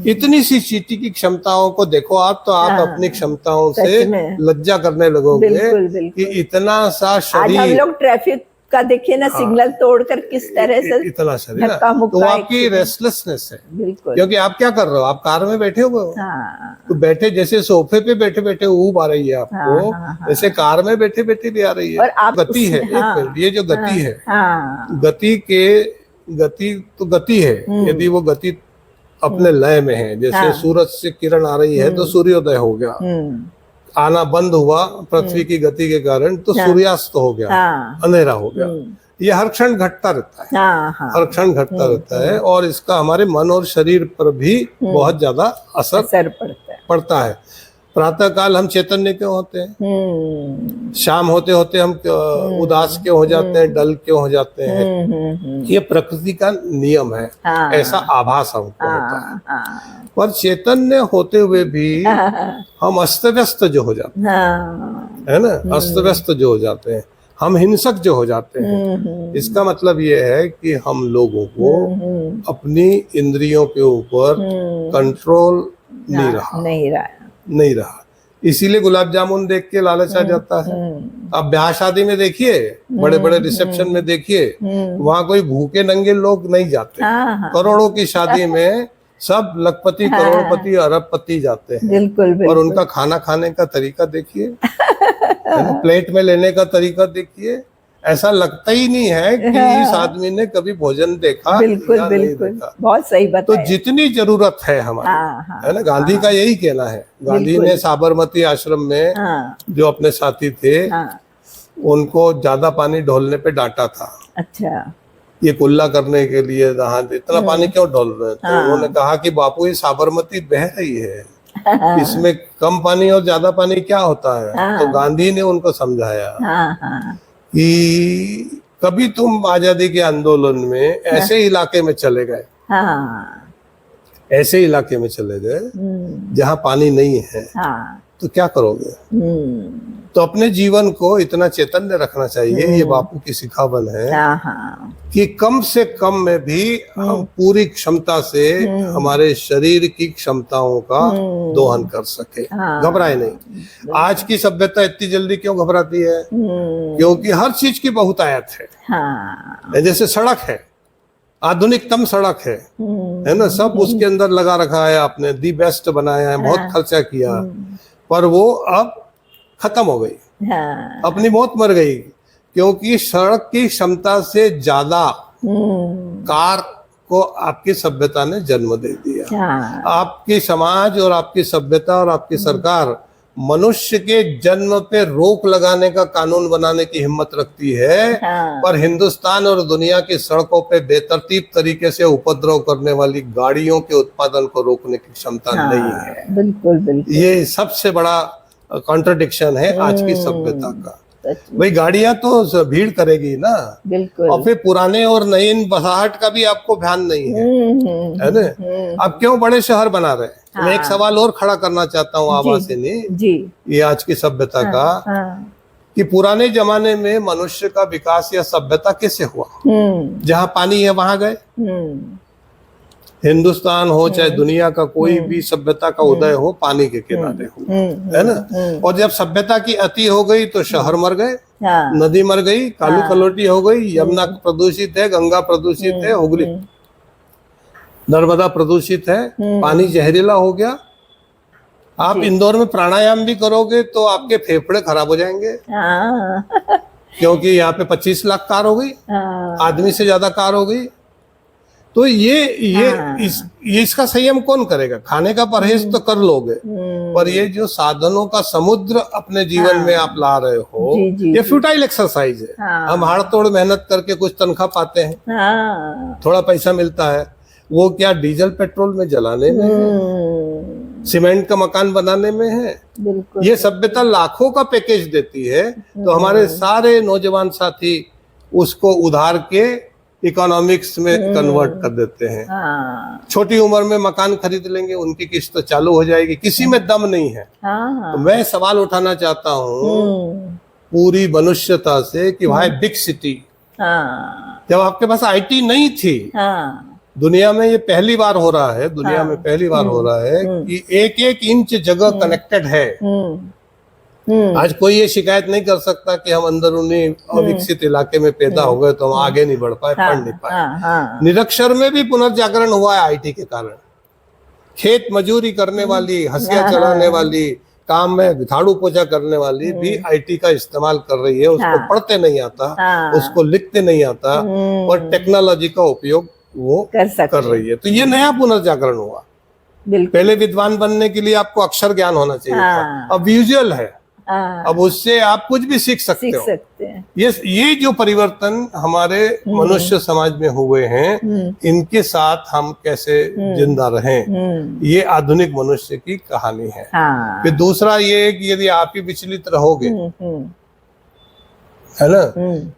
इतनी सी चींटी की क्षमताओं को देखो आप, तो आप अपनी क्षमताओं से लज्जा करने लगोगे। बिल्कुल, बिल्कुल। कि इतना सा शरीर, आज हम लोग ट्रैफिक का देखिए ना, सिग्नल तोड़कर किस तरह से इतना शरीर, धक्का मुक्का, तो आपकी रेस्टलेसनेस है। बिल्कुल। क्योंकि आप क्या कर रहे हो, आप कार में बैठे हुए हो, हाँ, तो बैठे जैसे सोफे पे बैठे बैठे ऊब आ रही है आपको, हाँ, जैसे कार में बैठे बैठे भी आ रही है। और आप गति है, एक मिनट, ये जो गति है, गति तो गति है। यदि वो गति अपने लय में है, जैसे सूरज से किरण आ रही है तो सूर्योदय हो गया, आना बंद हुआ पृथ्वी की गति के कारण, तो सूर्यास्त हो गया, अंधेरा हो गया। ये हर क्षण घटता रहता है, हर क्षण घटता रहता है, और इसका हमारे मन और शरीर पर भी बहुत ज्यादा असर पड़ता है। प्रातः काल हम चैतन्य क्यों होते हैं, शाम होते होते हम उदास क्यों हो जाते हैं, डल क्यों हो जाते हैं। ये प्रकृति का नियम है, ऐसा आभास हमको होता है। पर चैतन्य होते हुए भी हम अस्त व्यस्त जो हो जाते हैं, है ना, अस्त व्यस्त जो हो जाते हैं, हम हिंसक जो हो जाते हैं। इसका मतलब ये है कि हम लोगों को अपनी इंद्रियों के ऊपर कंट्रोल नहीं रहा। इसीलिए गुलाब जामुन देख के लालच आ जाता है। अब ब्याह शादी में देखिए, बड़े बड़े रिसेप्शन में देखिए, वहां कोई भूखे नंगे लोग नहीं जाते। करोड़ों की शादी में सब लखपति, करोड़पति, अरबपति जाते हैं। बिल्कुल, बिल्कुल। और उनका खाना खाने का तरीका देखिए, प्लेट में लेने का तरीका देखिए, ऐसा लगता ही नहीं है कि इस आदमी ने कभी भोजन देखा। बिल्कुल, या बिल्कुल, नहीं देखा। बहुत सही बताया। तो जितनी जरूरत है हमारी, है ना, गांधी का यही कहना है। गांधी ने साबरमती आश्रम में जो अपने साथी थे, उनको ज्यादा पानी ढोलने पे डांटा था। अच्छा, ये कुल्ला करने के लिए इतना पानी क्यों ढोल रहे? तो उन्होंने कहा कि बापू ये साबरमती बह रही है, इसमें कम पानी और ज्यादा पानी क्या होता है? तो गांधी ने उनको समझाया कि कभी तुम आजादी के आंदोलन में ऐसे इलाके में चले गए, ऐसे इलाके में चले गए जहां पानी नहीं है, तो क्या करोगे? तो अपने जीवन को इतना चैतन्य रखना चाहिए, ये बापू की सिखावन है कि कम से कम में भी हम पूरी क्षमता से हमारे शरीर की क्षमताओं का दोहन कर सके, घबराए नहीं। आज की सभ्यता इतनी जल्दी क्यों घबराती है? क्योंकि हर चीज की बहुतायत है। जैसे सड़क है, आधुनिकतम सड़क है ना, सब उसके अंदर लगा रखा है, आपने दी बेस्ट बनाया है, बहुत खर्चा किया, पर वो अब खत्म हो गई, अपनी मौत मर गई, क्योंकि सड़क की क्षमता से ज्यादा कार को आपकी सभ्यता ने जन्म दे दिया। आपकी समाज और आपकी सभ्यता और आपकी सरकार मनुष्य के जन्म पे रोक लगाने का कानून बनाने की हिम्मत रखती है, पर हिंदुस्तान और दुनिया की सड़कों पे बेतरतीब तरीके से उपद्रव करने वाली गाड़ियों के उत्पादन को रोकने की क्षमता नहीं है। बिल्कुल बिल्कुल, ये सबसे बड़ा कॉन्ट्रडिक्शन है आज की सभ्यता का। भाई गाड़ियां तो भीड़ करेगी ना, बिल्कुल, और फिर पुराने और नए बसाहट का भी आपको ध्यान नहीं है ना। आप क्यों बड़े शहर बना रहे? मैं एक सवाल और खड़ा करना चाहता हूँ आवाज़ेनी जी, ये आज की सभ्यता का, कि पुराने जमाने में मनुष्य का विकास या सभ्यता कैसे हुआ? जहाँ पानी है वहां गए। हिंदुस्तान हो चाहे दुनिया का कोई भी सभ्यता का उदय हो, पानी के किनारे हो, है ना। और जब सभ्यता की अति हो गई तो शहर मर गए, नदी मर गई, कालू कलोटी हो गई, यमुना प्रदूषित है, गंगा प्रदूषित है, हुगली नर्मदा प्रदूषित है, पानी जहरीला हो गया। आप इंदौर में प्राणायाम भी करोगे तो आपके फेफड़े खराब हो जाएंगे, क्योंकि यहाँ पे 25 लाख कार हो गई, आदमी से ज्यादा कार हो गई। तो इसका संयम कौन करेगा? खाने का परहेज तो कर लोगे, पर ये जो साधनों का समुद्र अपने जीवन में आप ला रहे हो, ये फ्यूटाइल एक्सरसाइज है। हम हाड़ तोड़ मेहनत करके कुछ तनख्वाह पाते हैं, थोड़ा पैसा मिलता है, वो क्या डीजल पेट्रोल में जलाने में है, सीमेंट का मकान बनाने में है। ये सभ्यता लाखों का पैकेज देती है, तो हमारे सारे नौजवान साथी उसको उधार के इकोनॉमिक्स में कन्वर्ट कर देते हैं। छोटी उम्र में मकान खरीद लेंगे, उनकी किस्त तो चालू हो जाएगी, किसी में दम नहीं है। तो मैं सवाल उठाना चाहता हूँ पूरी मनुष्यता से कि भाई बिग सिटी, जब आपके पास आईटी नहीं थी, दुनिया में ये पहली बार हो रहा है, दुनिया में पहली बार हो रहा है कि एक एक इंच जगह कनेक्टेड है। आज कोई ये शिकायत नहीं कर सकता कि हम अंदरूनी अविकसित इलाके में पैदा हो गए तो हम आगे नहीं बढ़ पाए, पढ़ नहीं पाए। निरक्षर में भी पुनर्जागरण हुआ है आईटी के कारण। खेत मजूरी करने वाली, हंसिया चलाने वाली, काम में झाड़ू पोछा करने वाली भी आईटी का इस्तेमाल कर रही है। उसको पढ़ते नहीं आता, उसको लिखते नहीं आता, और टेक्नोलॉजी का उपयोग वो कर रही है। तो ये नया पुनर्जागरण हुआ। पहले विद्वान बनने के लिए आपको अक्षर ज्ञान होना चाहिए था, अब विजुअल है, अब उससे आप कुछ भी सीख सकते हो। ये जो परिवर्तन हमारे मनुष्य समाज में हुए हैं, इनके साथ हम कैसे जिंदा रहें, ये आधुनिक मनुष्य की कहानी है। फिर दूसरा ये कि यदि आप ही विचलित रहोगे, है ना,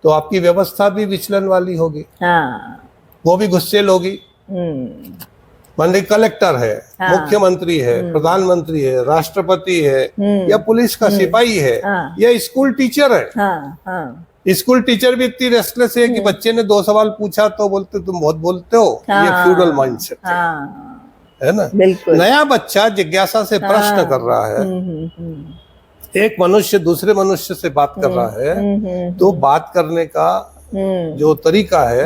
तो आपकी व्यवस्था भी विचलन वाली होगी, वो भी गुस्सेल होगी। मान लीजिए कलेक्टर है, मुख्यमंत्री है, प्रधानमंत्री है, राष्ट्रपति है, या पुलिस का सिपाही है, या स्कूल टीचर है। स्कूल टीचर भी इतनी रेस्टलेस है कि बच्चे ने 2 सवाल पूछा तो बोलते तुम बहुत बोलते हो। ये फ्यूडल माइंडसेट है ना। नया बच्चा जिज्ञासा से प्रश्न कर रहा है, एक मनुष्य दूसरे मनुष्य से बात कर रहा है, तो बात करने का जो तरीका है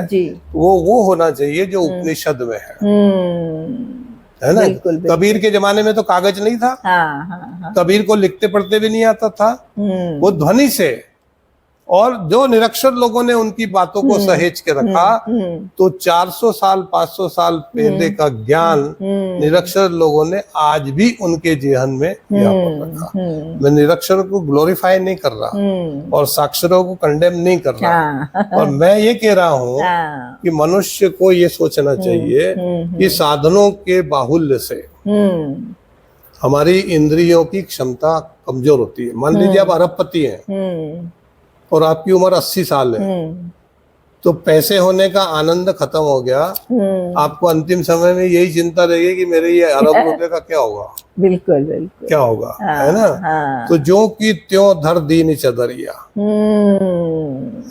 वो होना चाहिए जो उपनिषद में है ना। कबीर के जमाने में तो कागज नहीं था, कबीर को लिखते पढ़ते भी नहीं आता था, वो ध्वनि से, और जो निरक्षर लोगों ने उनकी बातों को सहेज के रखा, तो 400 साल 500 साल पहले का ज्ञान निरक्षर लोगों ने आज भी उनके जीवन में रखा। मैं निरक्षरों को ग्लोरीफाई नहीं कर रहा और साक्षरों को कंडेम नहीं कर रहा, और मैं ये कह रहा हूँ कि मनुष्य को ये सोचना चाहिए कि साधनों के बाहुल्य से हमारी इंद्रियों की क्षमता कमजोर होती है। मान लीजिए आप अरबपति हैं और आपकी उम्र 80 साल है, तो पैसे होने का आनंद खत्म हो गया, आपको अंतिम समय में यही चिंता रहेगी कि मेरे ये अरब रुपए का क्या होगा। बिल्कुल बिल्कुल। क्या होगा, हाँ, है ना। हाँ। तो ज्यों की त्यों धर दीन चदरिया,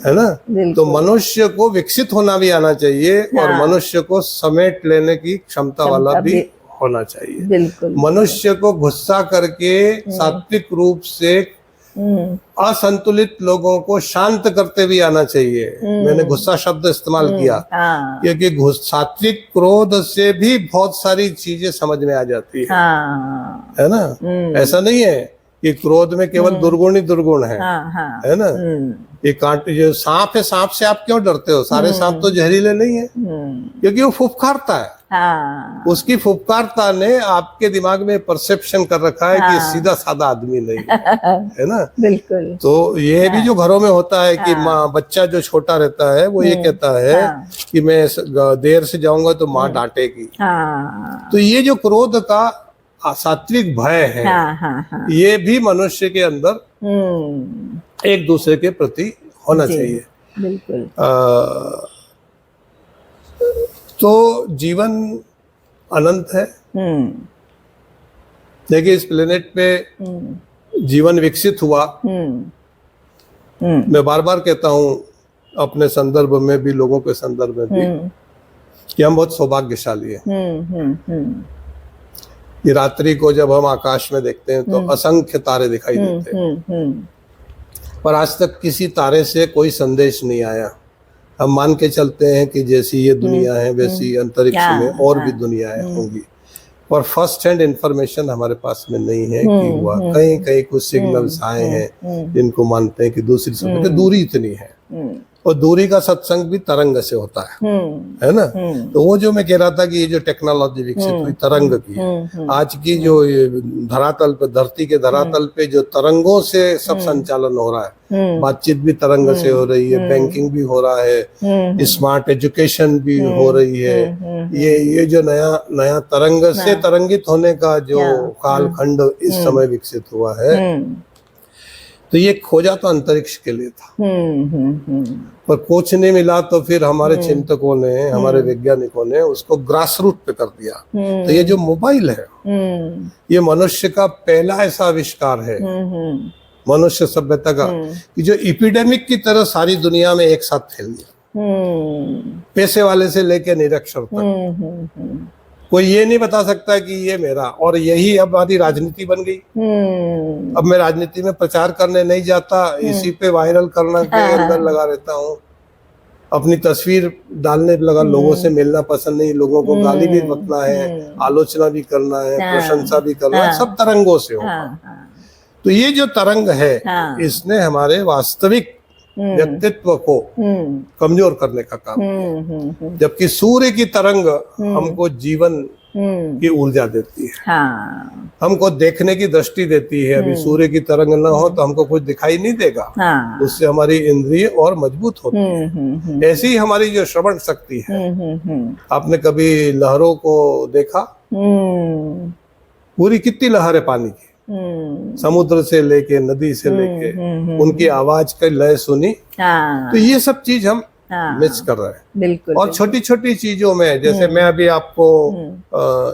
है ना। तो बिल्कुल। मनुष्य को विकसित होना भी आना चाहिए और हाँ। मनुष्य को समेट लेने की क्षमता वाला क्षमता भी भी होना चाहिए। बिल्कुल। मनुष्य को गुस्सा करके सात्विक रूप से असंतुलित लोगों को शांत करते भी आना चाहिए। मैंने गुस्सा शब्द इस्तेमाल किया हाँ, क्योंकि सात्विक क्रोध से भी बहुत सारी चीजें समझ में आ जाती है हाँ, है ना। ऐसा नहीं है कि क्रोध में केवल दुर्गुण ही दुर्गुण है, हाँ, हाँ। है ना। ये कांटे जो सांप है, सांप से आप क्यों डरते हो? सारे सांप तो जहरीले नहीं है, क्योंकि वो फुफकारता है। हाँ, उसकी फुफकारता ने आपके दिमाग में परसेप्शन कर रखा है कि सीधा साधा आदमी नहीं है ना। बिल्कुल। तो ये भी जो घरों में होता है कि माँ, बच्चा जो छोटा रहता है वो ये कहता है कि मैं देर से जाऊंगा तो माँ डांटेगी। हाँ, तो ये जो क्रोध का सात्विक भय है, हाँ, हाँ, हाँ। ये भी मनुष्य के अंदर एक दूसरे के प्रति होना चाहिए। बिल्कुल। तो जीवन अनंत है। देखिए इस प्लेनेट पे जीवन विकसित हुआ। मैं बार बार कहता हूँ अपने संदर्भ में भी, लोगों के संदर्भ में भी, कि हम बहुत सौभाग्यशाली हैं। ये रात्रि को जब हम आकाश में देखते हैं तो असंख्य तारे दिखाई देते हैं, पर आज तक किसी तारे से कोई संदेश नहीं आया। हम मान के चलते हैं कि जैसी ये दुनिया है वैसी अंतरिक्ष में और भी दुनियाएं होंगी, पर फर्स्ट हैंड इंफॉर्मेशन हमारे पास में नहीं है कि हुआ। कहीं कहीं कुछ सिग्नल्स आए हैं जिनको मानते हैं कि दूसरी सभ्यता, दूरी इतनी है, और दूरी का सत्संग भी तरंग से होता है ना। तो वो जो मैं कह रहा था कि ये जो टेक्नोलॉजी विकसित हुई तरंग की है, आज की जो धरातल पे, धरती के धरातल पे जो तरंगों से सब संचालन हो रहा है, बातचीत भी तरंग से हो रही है, बैंकिंग भी हो रहा है, स्मार्ट एजुकेशन भी हो रही है। ये जो नया तरंग से तरंगित होने का जो कालखंड इस समय विकसित हुआ है, तो ये खोजा तो अंतरिक्ष के लिए था, पर कुछ नहीं मिला। तो फिर हमारे चिंतकों ने, हमारे वैज्ञानिकों ने उसको ग्रास रूट पे कर दिया। तो ये जो मोबाइल है, ये मनुष्य का पहला ऐसा आविष्कार है, मनुष्य सभ्यता का, कि जो एपिडेमिक की तरह सारी दुनिया में एक साथ फैल गया। पैसे वाले से लेके निरक्षर तक कोई ये नहीं बता सकता कि ये मेरा। और यही अब हमारी राजनीति बन गई। अब मैं राजनीति में प्रचार करने नहीं जाता, इसी पे वायरल करना के अंदर लगा रहता हूँ, अपनी तस्वीर डालने लगा। लोगों से मिलना पसंद नहीं, लोगों को गाली भी बकना है, आलोचना भी करना है, प्रशंसा भी करना है, सब तरंगों से होगा। तो ये जो तरंग है, इसने हमारे वास्तविक व्यक्तित्व को कमजोर करने का काम किया, जबकि सूर्य की तरंग हमको जीवन की ऊर्जा देती है, हमको देखने की दृष्टि देती है। अभी सूर्य की तरंग ना हो तो हमको कुछ दिखाई नहीं देगा, उससे हमारी इंद्रिय और मजबूत होती है। ऐसी ही हमारी जो श्रवण शक्ति है, आपने कभी लहरों को देखा? पूरी कितनी लहर है पानी की, समुद्र से लेके नदी से लेके, उनकी आवाज का लय सुनी। तो ये सब चीज हम मिस कर रहे हैं। बिल्कुल। और छोटी छोटी चीजों में, जैसे मैं अभी आपको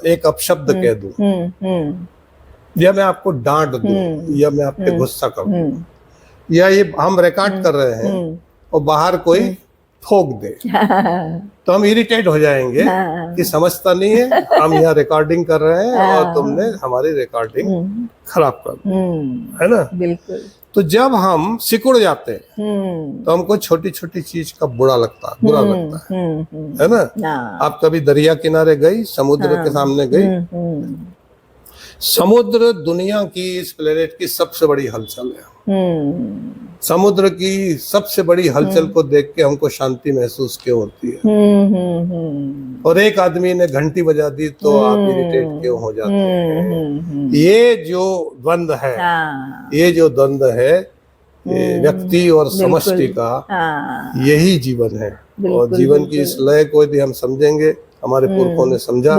एक अपशब्द कह दूं, या मैं आपको डांट दूं, या मैं आप पे गुस्सा कर दूं, या ये हम रिकॉर्ड कर रहे हैं और बाहर कोई ठोक दे, तो हम इरिटेट हो जाएंगे कि समझता नहीं है, हम यहाँ रिकॉर्डिंग कर रहे हैं और तुमने हमारी रिकॉर्डिंग खराब कर दी, है ना। बिल्कुल। तो जब हम सिकुड़ जाते हैं तो हमको छोटी छोटी चीज का बुरा लगता है ना। आप कभी दरिया किनारे गई, समुद्र के सामने गई? समुद्र दुनिया की, इस प्लेनेट की सबसे बड़ी हलचल है। समुद्र की सबसे बड़ी हलचल को देख के हमको शांति महसूस क्यों होती है? और एक आदमी ने घंटी बजा दी तो आप इरिटेट क्यों हो जाते हैं? ये जो द्वंद्व है, ये जो द्वंद्व है, ये व्यक्ति और समष्टि का, यही जीवन है। और जीवन की इस लय को यदि हम समझेंगे, हमारे पुरखों ने समझा,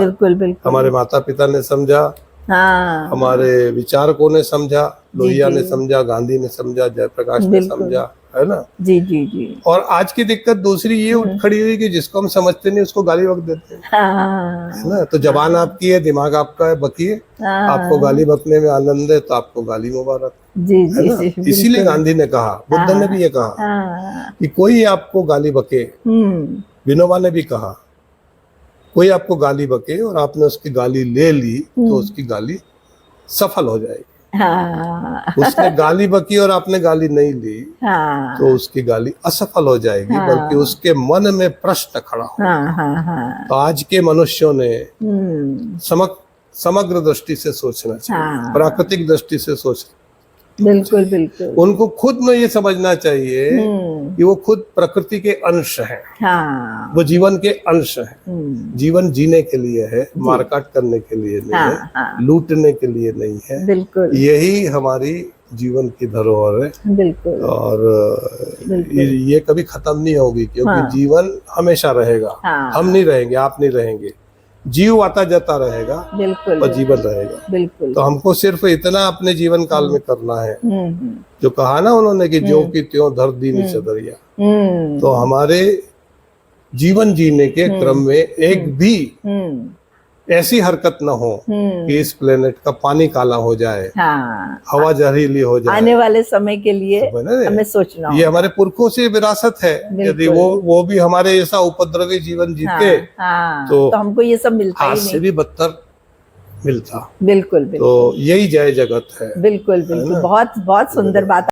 हमारे माता पिता ने समझा, हमारे विचारकों ने समझा, लोहिया ने समझा, गांधी ने समझा, जयप्रकाश ने समझा, है ना। जी जी जी। और आज की दिक्कत दूसरी ये उठ खड़ी हुई कि जिसको हम समझते नहीं उसको गाली बक देते हैं, हाँ है ना। तो जबान आपकी है, दिमाग आपका है, बकिए। आपको गाली बकने में आनंद है तो आपको गाली मुबारक, जी है जी ना। जी, इसीलिए बिल्कुल। गांधी ने कहा, बुद्ध ने भी ये कहा हाँ, कि कोई आपको गाली बके, विनोबा ने भी कहा, कोई आपको गाली बके और आपने उसकी गाली ले ली तो उसकी गाली सफल हो जाएगी। हाँ, उसने गाली बकी और आपने गाली नहीं ली हाँ, तो उसकी गाली असफल हो जाएगी, हाँ, बल्कि उसके मन में प्रश्न खड़ा हो। हाँ, हाँ, हाँ, तो आज के मनुष्यों ने समग्र दृष्टि से सोचना चाहिए, हाँ, प्राकृतिक दृष्टि से सोचना। बिल्कुल बिल्कुल। उनको खुद में ये समझना चाहिए कि वो खुद प्रकृति के अंश हैं, हाँ, वो जीवन के अंश हैं। जीवन जीने के लिए है, मारकाट करने के लिए नहीं हाँ, है, हाँ, लूटने के लिए नहीं है। बिल्कुल यही हमारी जीवन की धरोहर है बिल्कुल। और ये कभी खत्म नहीं होगी, क्योंकि हाँ, जीवन हमेशा रहेगा। हाँ, हम नहीं रहेंगे, आप नहीं रहेंगे, जीव आता जाता रहेगा बिल्कुल और जीवन रहेगा। बिल्कुल। तो हमको सिर्फ इतना अपने जीवन काल में करना है, जो कहा ना उन्होंने कि जो कि त्यों धर दीनी चदरिया। तो हमारे जीवन जीने के क्रम में एक भी ऐसी हरकत न हो कि इस प्लेनेट का पानी काला हो जाए, हाँ, हवा जहरीली हो जाए। आने वाले समय के लिए हमें सोचना ये हमारे पुरखों से विरासत है। यदि वो भी हमारे जैसा उपद्रवी जीवन जीते, हाँ, तो हमको ये सब मिलता ही आज नहीं। से भी बदतर मिलता। बिल्कुल बिल्कुल। तो यही जय जगत है। बिल्कुल बिल्कुल, बहुत बहुत सुंदर बात